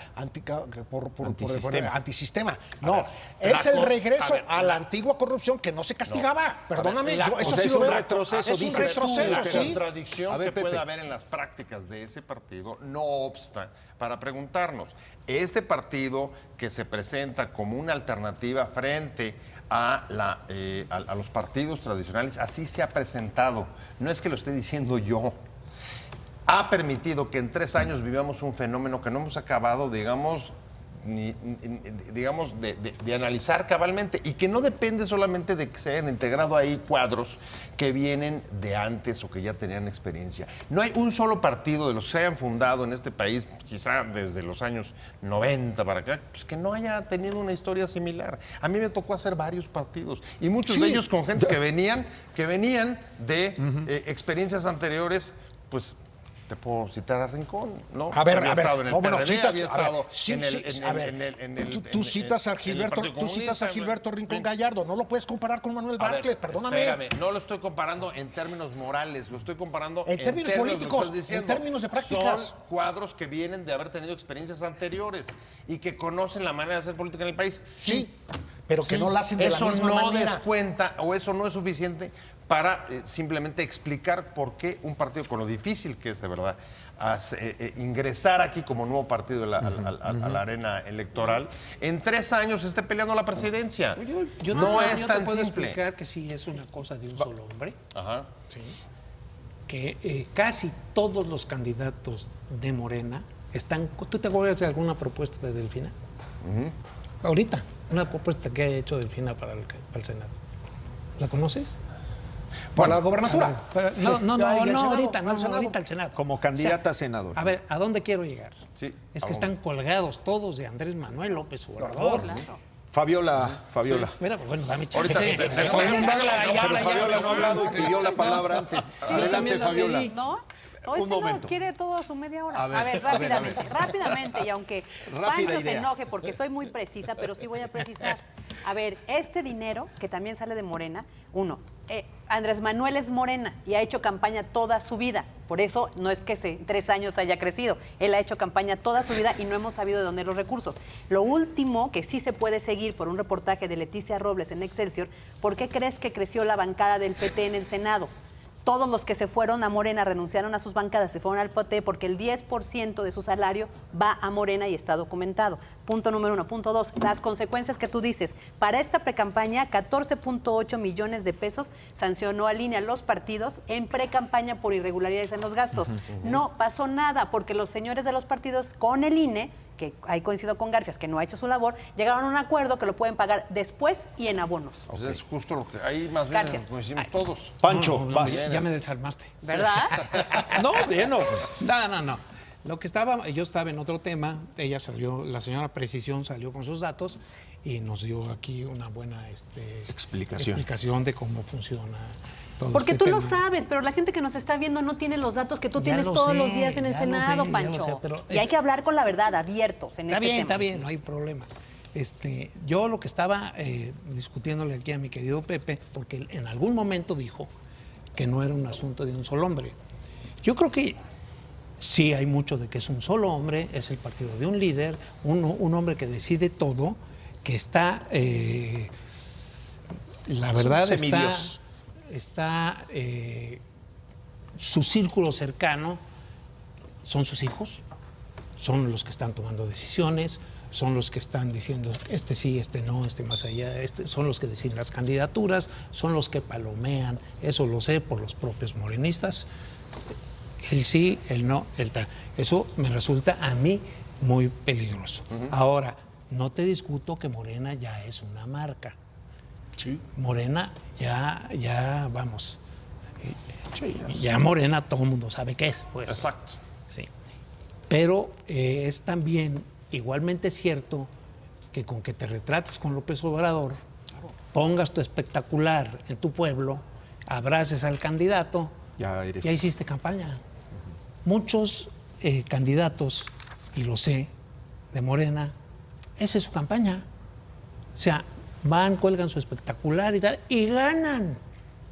por antisistema. No, es el regreso a la antigua corrupción que no se castigaba. Perdóname, eso
o sea,
sí
es
lo
un
veo.
retroceso,
Es un
dices tú,
retroceso,
La
sí.
contradicción
A ver,
que
Pepe.
puede haber en las prácticas de ese partido no obsta para preguntarnos, este partido que se presenta como una alternativa frente a los partidos tradicionales, así se ha presentado, no es que lo esté diciendo yo, ha permitido que en 3 años vivamos un fenómeno que no hemos acabado, digamos, de analizar cabalmente y que no depende solamente de que se hayan integrado ahí cuadros que vienen de antes o que ya tenían experiencia. No hay un solo partido de los que se hayan fundado en este país, quizá desde los años 90 para acá, pues que no haya tenido una historia similar. A mí me tocó hacer varios partidos y muchos de ellos con gente que venían de experiencias anteriores, pues te puedo citar a Rincón, ¿no?
A ver,
Había estado en el
bueno,
PRD,
citas,
había
a ver,
estado
sí,
en
sí,
el-
a ver,
en el-
tú
en-
citas a
en el
Gilberto,
Partido
tú citas a
Comunista,
Gilberto Rincón
en-
Gallardo, no lo puedes comparar con Manuel
A ver,
Bartlett, perdóname.
espérame, no lo estoy comparando en términos morales, lo estoy comparando
En términos
de lo que
políticos,
estás diciendo.
en términos de prácticas.
Son cuadros que vienen de haber tenido experiencias anteriores y que conocen la manera de hacer política en el país.
Sí, pero que no la hacen de la
eso
misma
no
manera.
descuenta o eso no es suficiente para simplemente explicar por qué un partido con lo difícil que es de verdad ingresar aquí como nuevo partido a la arena electoral, en 3 años esté peleando la presidencia.
Yo
no
te-
es
yo te
tan
puedo
simple.
explicar que sí es una cosa de un solo hombre,
Ajá.
que casi todos los candidatos de Morena están... ¿Tú te acuerdas de alguna propuesta de Delfina? Ahorita, una propuesta que haya hecho Delfina para el Senado. ¿La conoces?
Para la gobernatura.
Pero-
Sí.
no, no,
Ya, y
no,
el
no,
Senado,
ahorita, no,
al Senado.
ahorita al Senado.
Como candidata a senador.
A ver, ¿a dónde quiero llegar?
Sí,
Es
¿a
que
dónde?
están colgados todos de Andrés Manuel López Obrador.
Fabiola.
Espera, bueno, dame chance.
Ahorita-
Todo el mundo habla, ya
Pero
habla, ya
Fabiola
habla.
no ha hablado y pidió la palabra antes. Adelante,
también la
Fabiola.
pedí.
¿No? Hoy
Un
se lo
momento.
quiere todo a su media hora.
A ver,
A ver,
a ver, a
rápidamente, rápidamente, y aunque
Rápida
Pancho se
idea.
enoje porque soy muy precisa, pero sí voy a precisar. A ver, este dinero que también sale de Morena, Andrés Manuel es Morena y ha hecho campaña toda su vida. Por eso no es que en 3 años haya crecido. Él ha hecho campaña toda su vida y no hemos sabido de dónde los recursos. Lo último que sí se puede seguir por un reportaje de Leticia Robles en Excelsior, ¿por qué crees que creció la bancada del PT en el Senado? Todos los que se fueron a Morena renunciaron a sus bancadas, se fueron al PT porque el 10% de su salario va a Morena y está documentado. Punto número 1. Punto 2, las consecuencias que tú dices. Para esta precampaña, 14.8 millones de pesos sancionó al INE a los partidos en precampaña por irregularidades en los gastos. No pasó nada porque los señores de los partidos con el INE, que ahí coincido con Garfias, que no ha hecho su labor, llegaron a un acuerdo que lo pueden pagar después y en abonos.
Pues es justo lo que ahí más bien
Gracias.
coincidimos todos.
Pancho,
No,
vas.
ya me desarmaste.
¿Verdad?
No, bueno, pues.
No. Lo que yo estaba en otro tema, ella salió, la señora Precisión salió con sus datos y nos dio aquí una buena explicación de cómo funciona todo
Porque
este
tú lo
tema.
sabes, pero la gente que nos está viendo no tiene los datos que tú
Ya
tienes
lo
todos
sé,
los días en el
ya lo
Senado,
sé, ya
Pancho.
lo sé, pero
y hay que hablar con la verdad, abiertos en este tema.
Está bien, no hay problema. Yo lo que estaba discutiéndole aquí a mi querido Pepe, porque él en algún momento dijo que no era un asunto de un solo hombre. Yo creo que Sí hay mucho de que es un solo hombre, es el partido de un líder, un hombre que decide todo, que está, la verdad está su círculo cercano, son sus hijos, son los que están tomando decisiones, son los que están diciendo este sí, este no, este más allá, son los que deciden las candidaturas, son los que palomean, eso lo sé por los propios morenistas, el sí, el no, el tal. Eso me resulta a mí muy peligroso. Ahora, no te discuto que Morena ya es una marca.
Sí.
Morena ya vamos, ya Morena todo el mundo sabe qué es. Pues.
Exacto.
Sí. Pero es también igualmente cierto que con que te retrates con López Obrador, pongas tu espectacular en tu pueblo, abraces al candidato, ya hiciste campaña. Muchos candidatos, y lo sé, de Morena, esa es su campaña. O sea, van, cuelgan su espectacular y tal, y ganan.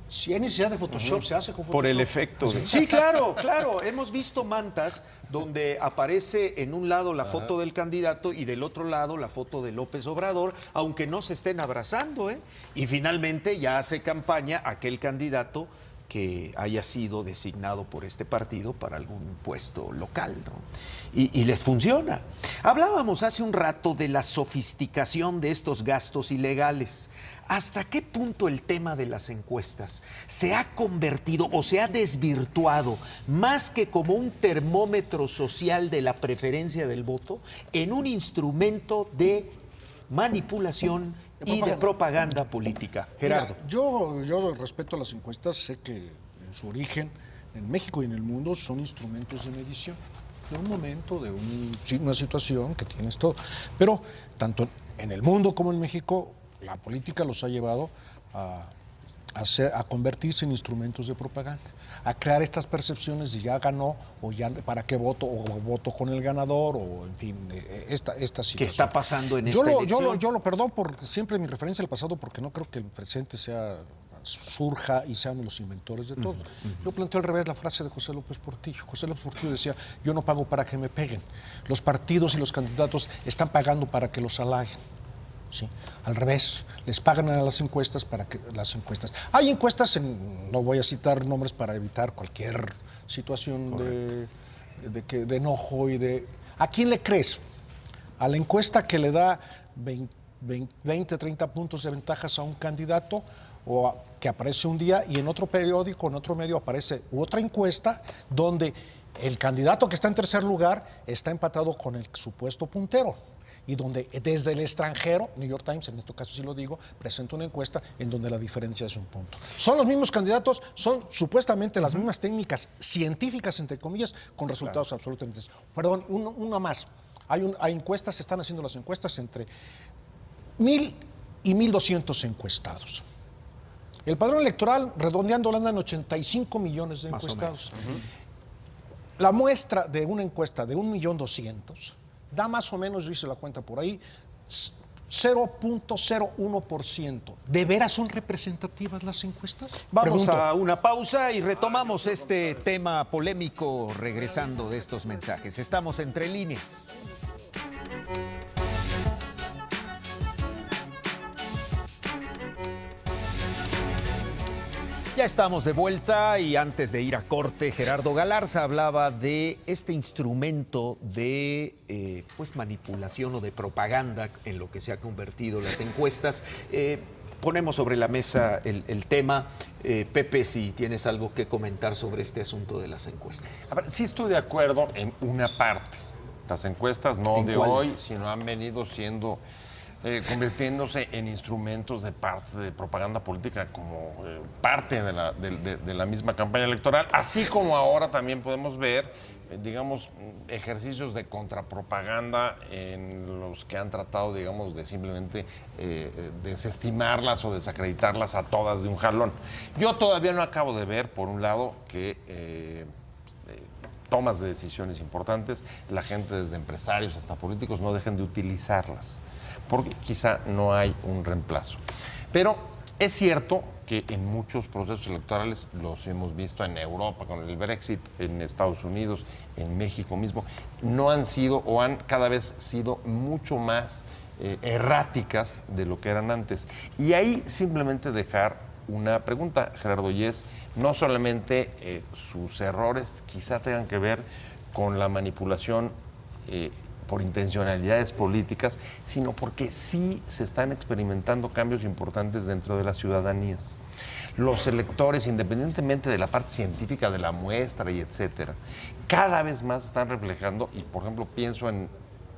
Si hay necesidad de Photoshop, se hace con Photoshop.
Por el efecto. Sí, claro, claro. Hemos visto mantas donde aparece en un lado la foto del candidato y del otro lado la foto de López Obrador, aunque no se estén abrazando, ¿eh? Y finalmente ya hace campaña aquel candidato que haya sido designado por este partido para algún puesto local, ¿no? Y les funciona. Hablábamos hace un rato de la sofisticación de estos gastos ilegales. ¿Hasta qué punto el tema de las encuestas se ha convertido o se ha desvirtuado más que como un termómetro social de la preferencia del voto en un instrumento de manipulación y de propaganda política? Gerardo.
Mira, yo respeto a las encuestas, sé que en su origen, en México y en el mundo, son instrumentos de medición, de un momento, de una situación que tienes todo. Pero tanto en el mundo como en México, la política los ha llevado a convertirse en instrumentos de propaganda, a crear estas percepciones de ya ganó o ya para qué voto o voto con el ganador o en fin, esta situación.
¿Qué está pasando en esta elección?
Yo lo perdono por siempre mi referencia al pasado porque no creo que el presente surja y sean los inventores de todos. Yo planteo al revés la frase de José López Portillo. José López Portillo decía, yo no pago para que me peguen. Los partidos y los candidatos están pagando para que los halaguen. ¿Sí? Al revés, les pagan a las encuestas para que las encuestas. Hay encuestas, no voy a citar nombres para evitar cualquier situación de enojo y de... ¿A quién le crees? ¿A la encuesta que le da 20, 30 puntos de ventajas a un candidato o que aparece un día y en otro periódico, en otro medio aparece otra encuesta donde el candidato que está en tercer lugar está empatado con el supuesto puntero? Y donde desde el extranjero, New York Times, en este caso sí lo digo, presenta una encuesta en donde la diferencia es un punto. Son los mismos candidatos, son supuestamente las mismas técnicas científicas, entre comillas, con resultados absolutamente... Perdón, una más. Hay encuestas, se están haciendo las encuestas entre 1,000 y 1,200 encuestados. El padrón electoral, redondeando, anda en 85 millones de encuestados. La muestra de una encuesta de 1,200,000 da más o menos, yo hice la cuenta por ahí, 0.01%. ¿De veras son representativas las encuestas?
Vamos a una pausa y retomamos este tema polémico regresando de estos mensajes. Estamos entre líneas. Ya estamos de vuelta y antes de ir a corte, Gerardo Galarza hablaba de este instrumento de manipulación o de propaganda en lo que se ha convertido las encuestas. Ponemos sobre la mesa el tema. Pepe, si tienes algo que comentar sobre este asunto de las encuestas.
A ver, sí estoy de acuerdo en una parte. Las encuestas no de hoy, sino han venido siendo... convirtiéndose en instrumentos de propaganda política como parte de la misma campaña electoral, así como ahora también podemos ver, digamos, ejercicios de contrapropaganda en los que han tratado, digamos, de simplemente desestimarlas o desacreditarlas a todas de un jalón. Yo todavía no acabo de ver, por un lado, que tomas de decisiones importantes, la gente desde empresarios hasta políticos no dejen de utilizarlas, porque quizá no hay un reemplazo. Pero es cierto que en muchos procesos electorales, los hemos visto en Europa con el Brexit, en Estados Unidos, en México mismo, no han sido o han cada vez sido mucho más erráticas de lo que eran antes. Y ahí simplemente dejar una pregunta, Gerardo, y es, no solamente sus errores quizá tengan que ver con la manipulación por intencionalidades políticas, sino porque sí se están experimentando cambios importantes dentro de las ciudadanías. Los electores, independientemente de la parte científica de la muestra y etcétera, cada vez más están reflejando, y por ejemplo pienso en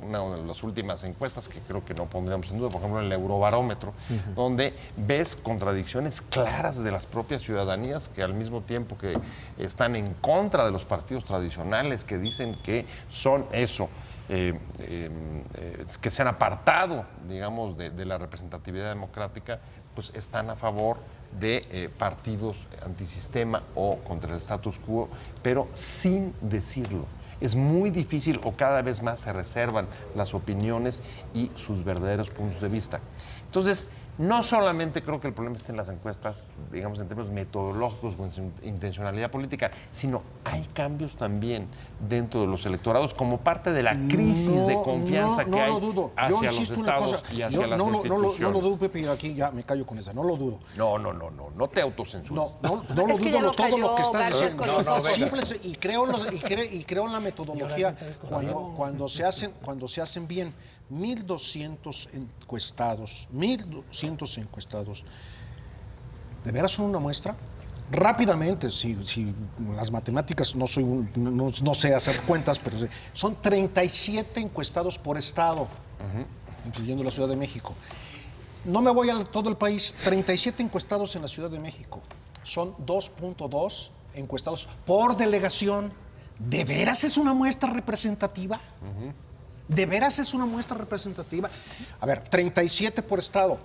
una de las últimas encuestas que creo que no pondríamos en duda, por ejemplo el Eurobarómetro, donde ves contradicciones claras de las propias ciudadanías que al mismo tiempo que están en contra de los partidos tradicionales, que dicen que son eso, que se han apartado, digamos, de la representatividad democrática, pues están a favor de partidos antisistema o contra el status quo, pero sin decirlo. Es muy difícil o cada vez más se reservan las opiniones y sus verdaderos puntos de vista. Entonces, no solamente creo que el problema esté en las encuestas, digamos, en términos metodológicos o en intencionalidad política, sino hay cambios también dentro de los electorados como parte de la crisis de confianza que hay hacia los estados y hacia las instituciones.
No lo dudo, Pepe, y aquí ya me callo con esa, no lo dudo.
No te autocensuras.
No lo dudo
lo
todo lo que estás diciendo.
Simple,
y creo en la metodología cuando se hacen bien. 1,200 encuestados, ¿de veras son una muestra? Rápidamente, si las matemáticas no sé hacer cuentas, pero son 37 encuestados por estado, incluyendo la Ciudad de México. No me voy a todo el país, 37 encuestados en la Ciudad de México, son 2.2 encuestados por delegación. ¿De veras es una muestra representativa? ¿De veras es una muestra representativa? A ver, 37 por estado.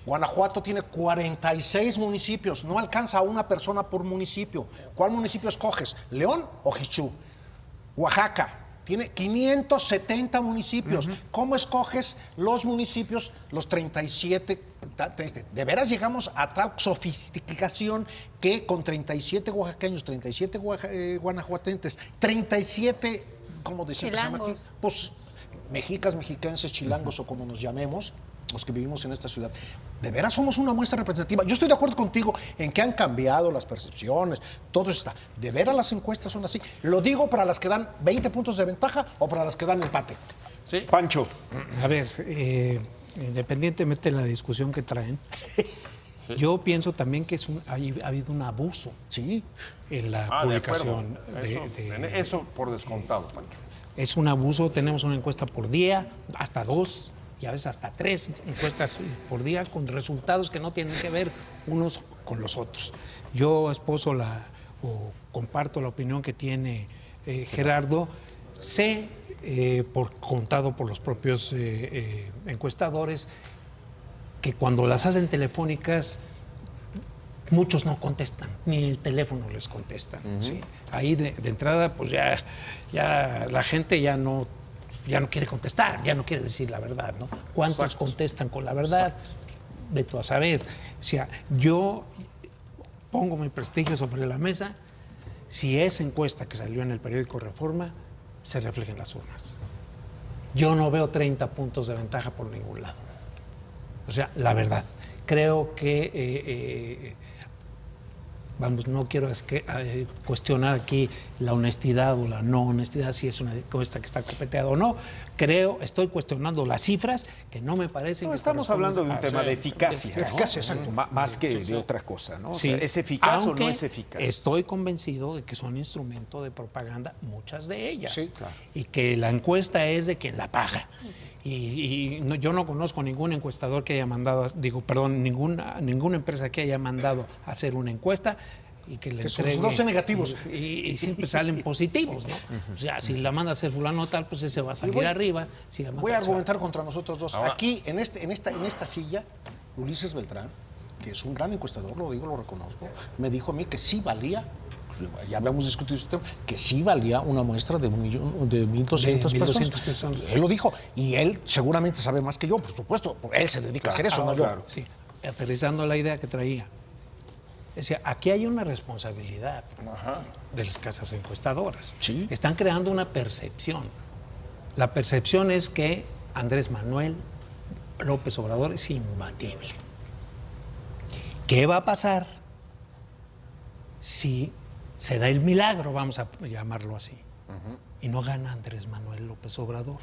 Guanajuato tiene 46 municipios. No alcanza a una persona por municipio. ¿Cuál municipio escoges? ¿León o Jichú? Oaxaca tiene 570 municipios. ¿Cómo escoges los municipios, los 37? ¿De veras llegamos a tal sofisticación que con 37 oaxaqueños, 37 guanajuatenses, 37, ¿cómo decir que se llama aquí? Pues mexicas, mexiquenses, chilangos o como nos llamemos, los que vivimos en esta ciudad. ¿De veras somos una muestra representativa? Yo estoy de acuerdo contigo en que han cambiado las percepciones, todo está. ¿De veras las encuestas son así? ¿Lo digo para las que dan 20 puntos de ventaja o para las que dan empate?
Sí. Pancho.
A ver, independientemente de la discusión que traen, yo pienso también que ha habido un abuso en la publicación.
Eso por descontado, Pancho.
Es un abuso, tenemos una encuesta por día, hasta 2 y a veces hasta 3 encuestas por día con resultados que no tienen que ver unos con los otros. Yo comparto la opinión que tiene Gerardo. Sé, contado por los propios encuestadores, que cuando las hacen telefónicas, muchos no contestan, ni el teléfono les contestan. ¿Sí? Ahí de entrada, pues ya la gente ya no quiere contestar, ya no quiere decir la verdad, ¿no? ¿Cuántos contestan con la verdad? Ve tú a saber. O sea, yo pongo mi prestigio sobre la mesa si esa encuesta que salió en el periódico Reforma se refleja en las urnas. Yo no veo 30 puntos de ventaja por ningún lado. O sea, la verdad. Creo que no quiero cuestionar aquí la honestidad o la no honestidad, si es una encuesta que está copeteada o no. Estoy cuestionando las cifras que no me parecen.
No, estamos hablando de un tema de eficacia.
De eficacia, exacto.
Más que de otra cosa, ¿no?
Sí.
O sea, ¿es eficaz
Aunque
o no es eficaz?
Estoy convencido de que son instrumento de propaganda, muchas de ellas.
Sí, claro.
Y que la encuesta es de quien la paga. Yo no conozco ningún encuestador que haya mandado, ninguna empresa que haya mandado a hacer una encuesta y que le entregue.
Los dos negativos.
Y siempre salen positivos, ¿no? O sea, si la manda a hacer fulano tal, pues ese va a salir arriba.
Voy a argumentar contra nosotros dos. Ahora, aquí, en esta silla, Ulises Beltrán, que es un gran encuestador, lo reconozco, me dijo a mí que sí valía, ya habíamos discutido este tema, que sí valía una muestra de 1,200 personas. Él lo dijo, y él seguramente sabe más que yo, por supuesto, él se dedica a hacer eso, no yo.
Sí, aterrizando la idea que traía. decir, aquí hay una responsabilidad de las casas encuestadoras.
Sí.
Están creando una percepción. La percepción es que Andrés Manuel López Obrador es imbatible. ¿Qué va a pasar si se da el milagro, vamos a llamarlo así, y no gana Andrés Manuel López Obrador?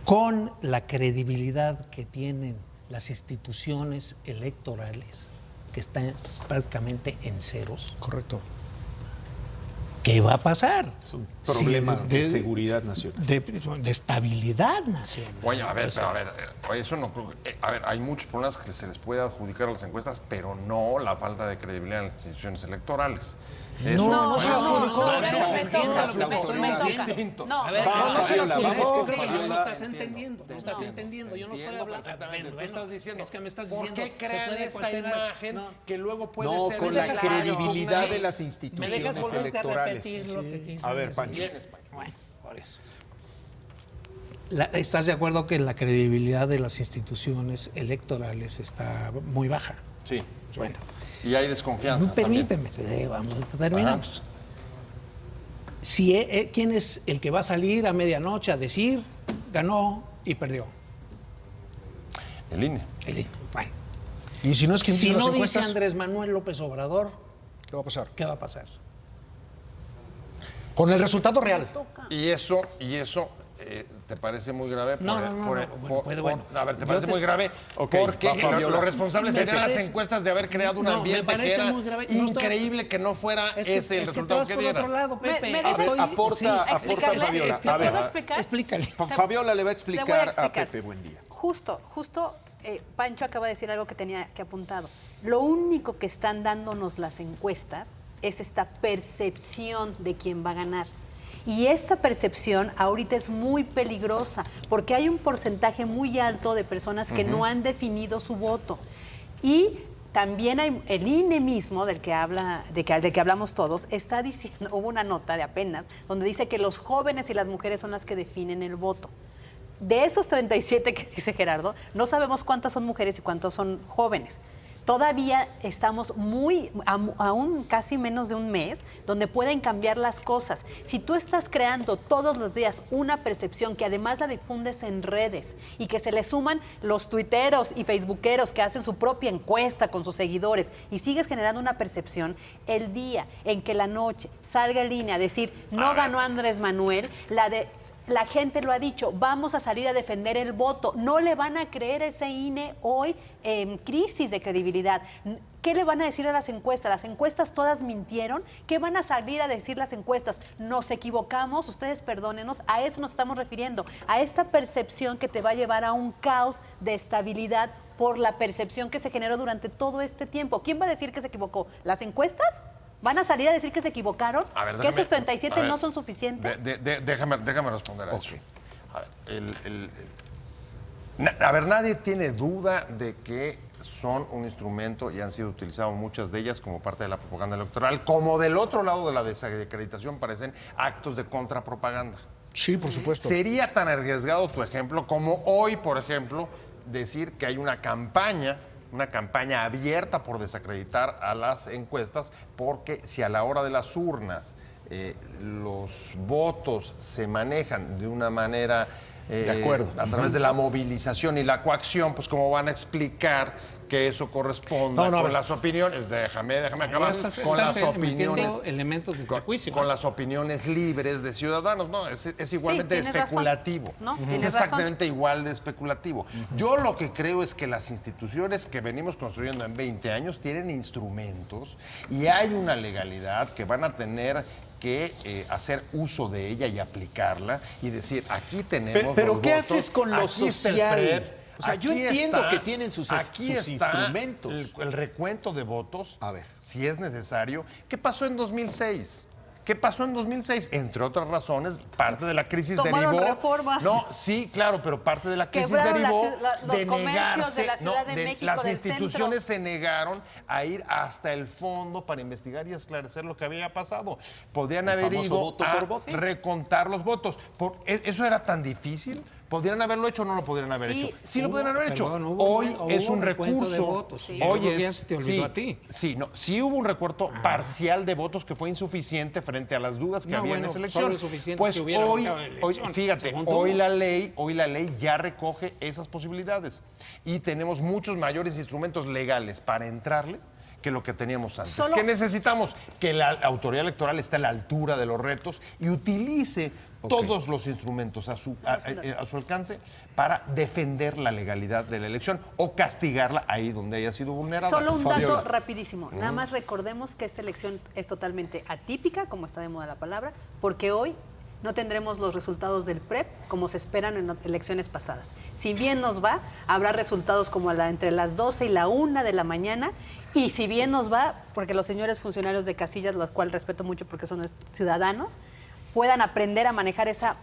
Con la credibilidad que tienen las instituciones electorales, que están prácticamente en ceros.
Correcto.
¿Qué va a pasar?
Es un problema de seguridad nacional.
De estabilidad nacional.
Oye, a ver, oye, eso no creo a ver, hay muchos problemas que se les puede adjudicar a las encuestas, pero no la falta de credibilidad en las instituciones electorales. Eso,
No,
se las adjudicó.
No,
A ver,
Vamos, Fabiola, vamos con
no
Fabiola.
estás entendiendo, no estás entendiendo. Yo no estoy hablando.
perfectamente. Tú estás diciendo,
es que me estás
¿por
diciendo,
qué
se
crean
puede
esta
cuestionar?
imagen
No.
que luego puede
No,
ser
con la
electoral?
credibilidad de las
¿Me
instituciones
dejas volverte a
electorales.
repetir lo que quise
A ver,
decir?
Pancho.
Bueno, por eso. ¿Estás de acuerdo que la credibilidad de las instituciones electorales está muy baja?
Sí.
Bueno.
Y hay desconfianza. también.
Permíteme, vamos, terminamos. Si, ¿quién es el que va a salir a medianoche a decir ganó y perdió?
El INE.
Bueno,
Y si no es quien
si
dice las
no dice
encuestas,
Andrés Manuel López Obrador,
¿qué va a pasar?
¿qué va a pasar?
Con el resultado real.
Y eso, ¿te parece muy grave?
No. Bueno,
a ver, ¿te
yo
parece
te-
muy grave?
Ok,
Porque
va Fabiola.
los responsables
Me
serían las
parece-
encuestas de haber creado un
No, me
ambiente que
parece
era
muy grave. No estoy-
increíble que no fuera
Es que,
ese el
es que te
resultado
vas
que
por
diera.
otro lado, Pepe.
¿Me
A ver,
dejas
aporta
explicarle?
Fabiola.
Es que
A ver,
¿puedo explicar?
Explícale.
Fabiola le va a
Te voy
explicar a
explicar.
Pepe. Buen día.
Justo, Pancho acaba de decir algo que tenía que apuntado. Lo único que están dándonos las encuestas es esta percepción de quién va a ganar. Y esta percepción ahorita es muy peligrosa porque hay un porcentaje muy alto de personas que no han definido su voto. Y también hay el INE mismo, del que hablamos todos, está diciendo, hubo una nota de apenas, donde dice que los jóvenes y las mujeres son las que definen el voto. De esos 37 que dice Gerardo, no sabemos cuántas son mujeres y cuántos son jóvenes. Todavía estamos aún casi menos de un mes, donde pueden cambiar las cosas. Si tú estás creando todos los días una percepción que además la difundes en redes y que se le suman los tuiteros y facebookeros que hacen su propia encuesta con sus seguidores y sigues generando una percepción, el día en que la noche salga en línea a decir no ganó Andrés Manuel, la gente lo ha dicho, vamos a salir a defender el voto. No le van a creer a ese INE hoy en crisis de credibilidad. ¿Qué le van a decir a las encuestas? ¿Las encuestas todas mintieron? ¿Qué van a salir a decir las encuestas? Nos equivocamos, ustedes perdónenos. A eso nos estamos refiriendo, a esta percepción que te va a llevar a un caos de estabilidad por la percepción que se generó durante todo este tiempo. ¿Quién va a decir que se equivocó? ¿Las encuestas? ¿Van a salir a decir que se equivocaron?
A ver,
¿Que esos
déjame-
37
a ver,
no son suficientes?
Déjame responder a eso. A ver, nadie tiene duda de que son un instrumento y han sido utilizados muchas de ellas como parte de la propaganda electoral, como del otro lado de la desacreditación parecen actos de contrapropaganda.
Sí, por supuesto.
Sería tan arriesgado tu ejemplo como hoy, por ejemplo, decir que hay una campaña abierta por desacreditar a las encuestas, porque si a la hora de las urnas los votos se manejan de una manera
De acuerdo.
a través de la movilización y la coacción, pues cómo van a explicar que eso corresponda
No, a
con
ver.
las opiniones, déjame acabar, con las opiniones,
elementos de prejuicio.
con las opiniones libres de ciudadanos. No, es igualmente
tienes razón.
especulativo.
No,
Es
tienes
exactamente igual de especulativo. Yo lo que creo es que las instituciones que venimos construyendo en 20 años tienen instrumentos y hay una legalidad que van a tener que hacer uso de ella y aplicarla y decir, aquí tenemos
Pero
los
¿qué
votos,
haces con lo
aquí está el
social?
PREP,
O sea, yo
aquí
entiendo
está-
que tienen sus
aquí está
instrumentos.
el recuento de votos,
A ver.
si es necesario. ¿Qué pasó en 2006? ¿Qué pasó en 2006? Entre otras razones, parte de la crisis
Tomaron
derivó...
reforma.
No, sí, claro, pero parte de la crisis
Quebraron
derivó
los
de
comercios
negarse...
de la Ciudad de México,
las
del
instituciones se negaron a ir hasta el fondo para investigar y esclarecer lo que había pasado. Podían
El
haber
famoso
ido
voto
a
por voto.
recontar los votos. ¿Eso era tan difícil? ¿Podrían haberlo hecho o no lo podrían haber
Sí.
hecho? Sí lo podrían haber hecho.
Perdón, hubo
Hoy es
hubo
un
recuento de
recurso.
votos.
Sí.
Yo
Hoy
creo que ya
es,
se te olvidó
sí,
a ti.
Sí, no, sí hubo un recuento parcial de votos que fue insuficiente frente a las dudas que
No,
había
bueno,
en esa elección.
solo es suficiente
Pues
si hubiera
hoy,
votado en la elección,
fíjate,
según tú.
hoy la ley ya recoge esas posibilidades y tenemos muchos mayores instrumentos legales para entrarle que lo que teníamos antes.
Solo-
¿Qué necesitamos? Que la autoridad electoral esté a la altura de los retos y utilice todos los instrumentos a su alcance para defender la legalidad de la elección o castigarla ahí donde haya sido vulnerada.
Solo un
Fabiola.
dato rapidísimo. Nada más recordemos que esta elección es totalmente atípica, como está de moda la palabra, porque hoy no tendremos los resultados del PREP como se esperan en elecciones pasadas. Si bien nos va, habrá resultados como entre las 12 y la 1 de la mañana, y si bien nos va, porque los señores funcionarios de casillas, los cuales respeto mucho porque son ciudadanos, puedan aprender a manejar esa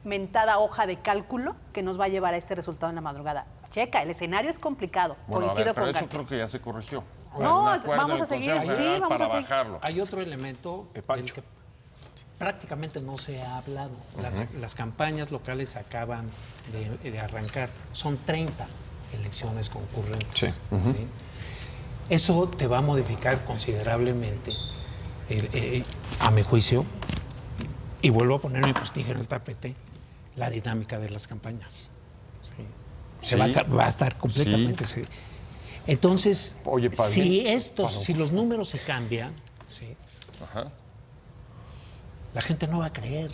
mentada hoja de cálculo que nos va a llevar a este resultado en la madrugada. Checa, el escenario es complicado,
Bueno, a
coincido
ver, pero
con
eso
Carlos.
creo que ya se corrigió.
No,
Hay un acuerdo
vamos
del
a seguir,
Consejo
sí,
General
vamos
para
a seguir.
bajarlo.
Hay otro elemento
Pancho.
del que prácticamente no se ha hablado. Las campañas locales acaban de arrancar. Son 30 elecciones concurrentes.
Sí.
¿sí? Eso te va a modificar considerablemente, a mi juicio, y vuelvo a poner mi prestigio en el tapete, la dinámica de las campañas. ¿sí? Se va a estar completamente... sí. Entonces,
Oye,
si los números se cambian, ¿sí?
Ajá.
la gente no va a creer.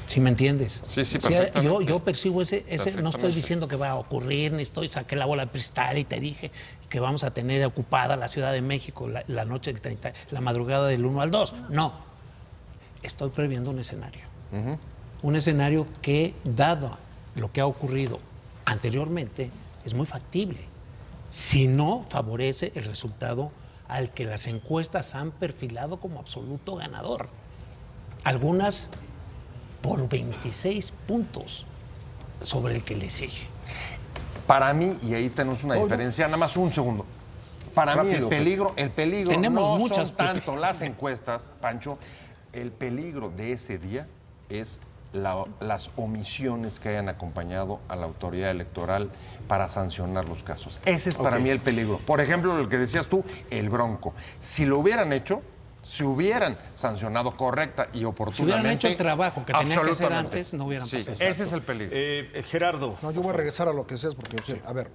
¿Sí me entiendes?
Sí, sí,
O sea,
perfectamente.
yo percibo ese no estoy
Perfectamente.
diciendo que va a ocurrir, ni saqué la bola de cristal y te dije que vamos a tener ocupada la Ciudad de México la noche del 30, la madrugada del 1 al 2. No. Estoy previendo un escenario. Un escenario que, dado lo que ha ocurrido anteriormente, es muy factible. Si no favorece el resultado al que las encuestas han perfilado como absoluto ganador. Algunas por 26 puntos sobre el que le sigue.
Para mí, y ahí tenemos una diferencia, nada más un segundo. Para mí
Rápido,
el peligro
Tenemos
no
muchas,
son
Pepe.
tanto las encuestas, Pancho, el peligro de ese día es las omisiones que hayan acompañado a la autoridad electoral para sancionar los casos. Ese es para mí el peligro. Por ejemplo, lo que decías tú, el Bronco. Si lo hubieran hecho, si hubieran sancionado correcta y oportunamente...
Si hubieran hecho el trabajo que tenían que hacer
absolutamente.
antes, no hubieran
Sí,
pasado.
ese es el peligro.
Gerardo.
No, yo voy a regresar a lo que decías, porque, o sea, a ver,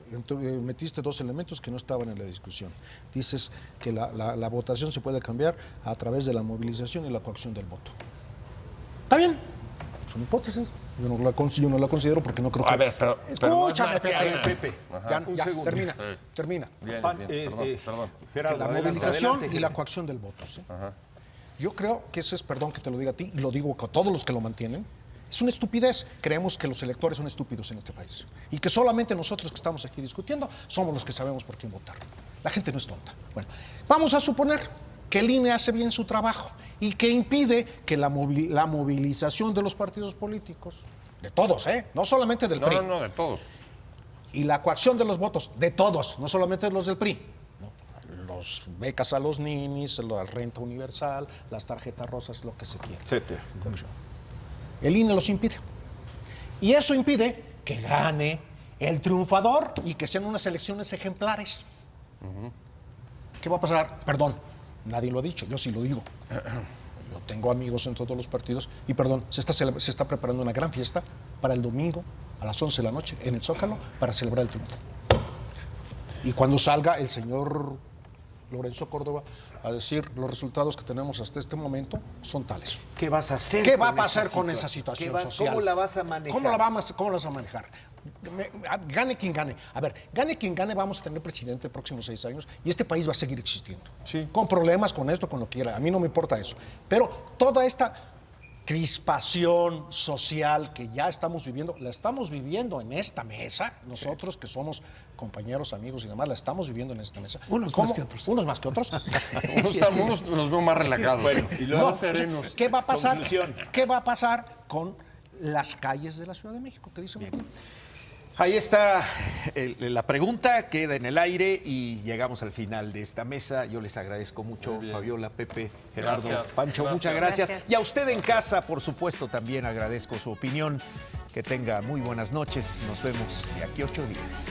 metiste dos elementos que no estaban en la discusión. Dices que la votación se puede cambiar a través de la movilización y la coacción del voto. Está bien, son hipótesis. Yo no la considero porque no creo que...
A ver, pero no es
Escúchame,
marciana.
Pepe.
Ajá. Un segundo.
Termina.
Bien,
Pan-
bien, perdón.
Gerardo,
La
adelante,
movilización
adelante,
y la
Gerardo.
coacción del voto. ¿sí? Yo creo que ese es, perdón que te lo diga a ti, y lo digo a todos los que lo mantienen, es una estupidez. Creemos que los electores son estúpidos en este país y que solamente nosotros que estamos aquí discutiendo somos los que sabemos por quién votar. La gente no es tonta. Bueno, vamos a suponer que el INE hace bien su trabajo y que impide que la movilización de los partidos políticos, de todos, no solamente del PRI,
No, de todos.
y la coacción de los votos, de todos, no solamente de los del PRI. ¿no? Los becas a los ninis, la renta universal, las tarjetas rosas, lo que se quiera.
Etcétera.
El INE los impide. Y eso impide que gane el triunfador y que sean unas elecciones ejemplares. ¿Qué va a pasar? Perdón, nadie lo ha dicho, yo sí lo digo. Yo tengo amigos en todos los partidos y, perdón, se está preparando una gran fiesta para el domingo a las 11 de la noche en el Zócalo para celebrar el triunfo. Y cuando salga el señor Lorenzo Córdoba a decir los resultados que tenemos hasta este momento son tales.
¿Qué vas a hacer?
¿Qué va a pasar con esa situación
¿Qué
social?
¿Cómo la vas a manejar?
¿Cómo la vas a manejar? Gane quien gane. A ver, gane quien gane, vamos a tener presidente próximos 6 años y este país va a seguir existiendo.
Sí.
Con problemas, con esto, con lo que quiera. A mí no me importa eso. Pero toda esta crispación social que ya estamos viviendo, la estamos viviendo en esta mesa. Nosotros que somos compañeros, amigos y demás, la estamos viviendo en esta mesa.
Unos más que otros.
Unos más que otros.
Unos los veo más relajados.
Bueno, y luego
No,
serenos.
¿Qué va a pasar?
Conclusión.
¿Qué va a pasar con las calles de la Ciudad de México? ¿Qué dice Martín?
Ahí está la pregunta, queda en el aire y llegamos al final de esta mesa. Yo les agradezco mucho, Fabiola, Pepe, Gerardo,
Gracias.
Pancho,
Gracias.
muchas gracias.
Gracias.
Y a usted en casa, por supuesto, también agradezco su opinión. Que tenga muy buenas noches. Nos vemos de aquí 8 días.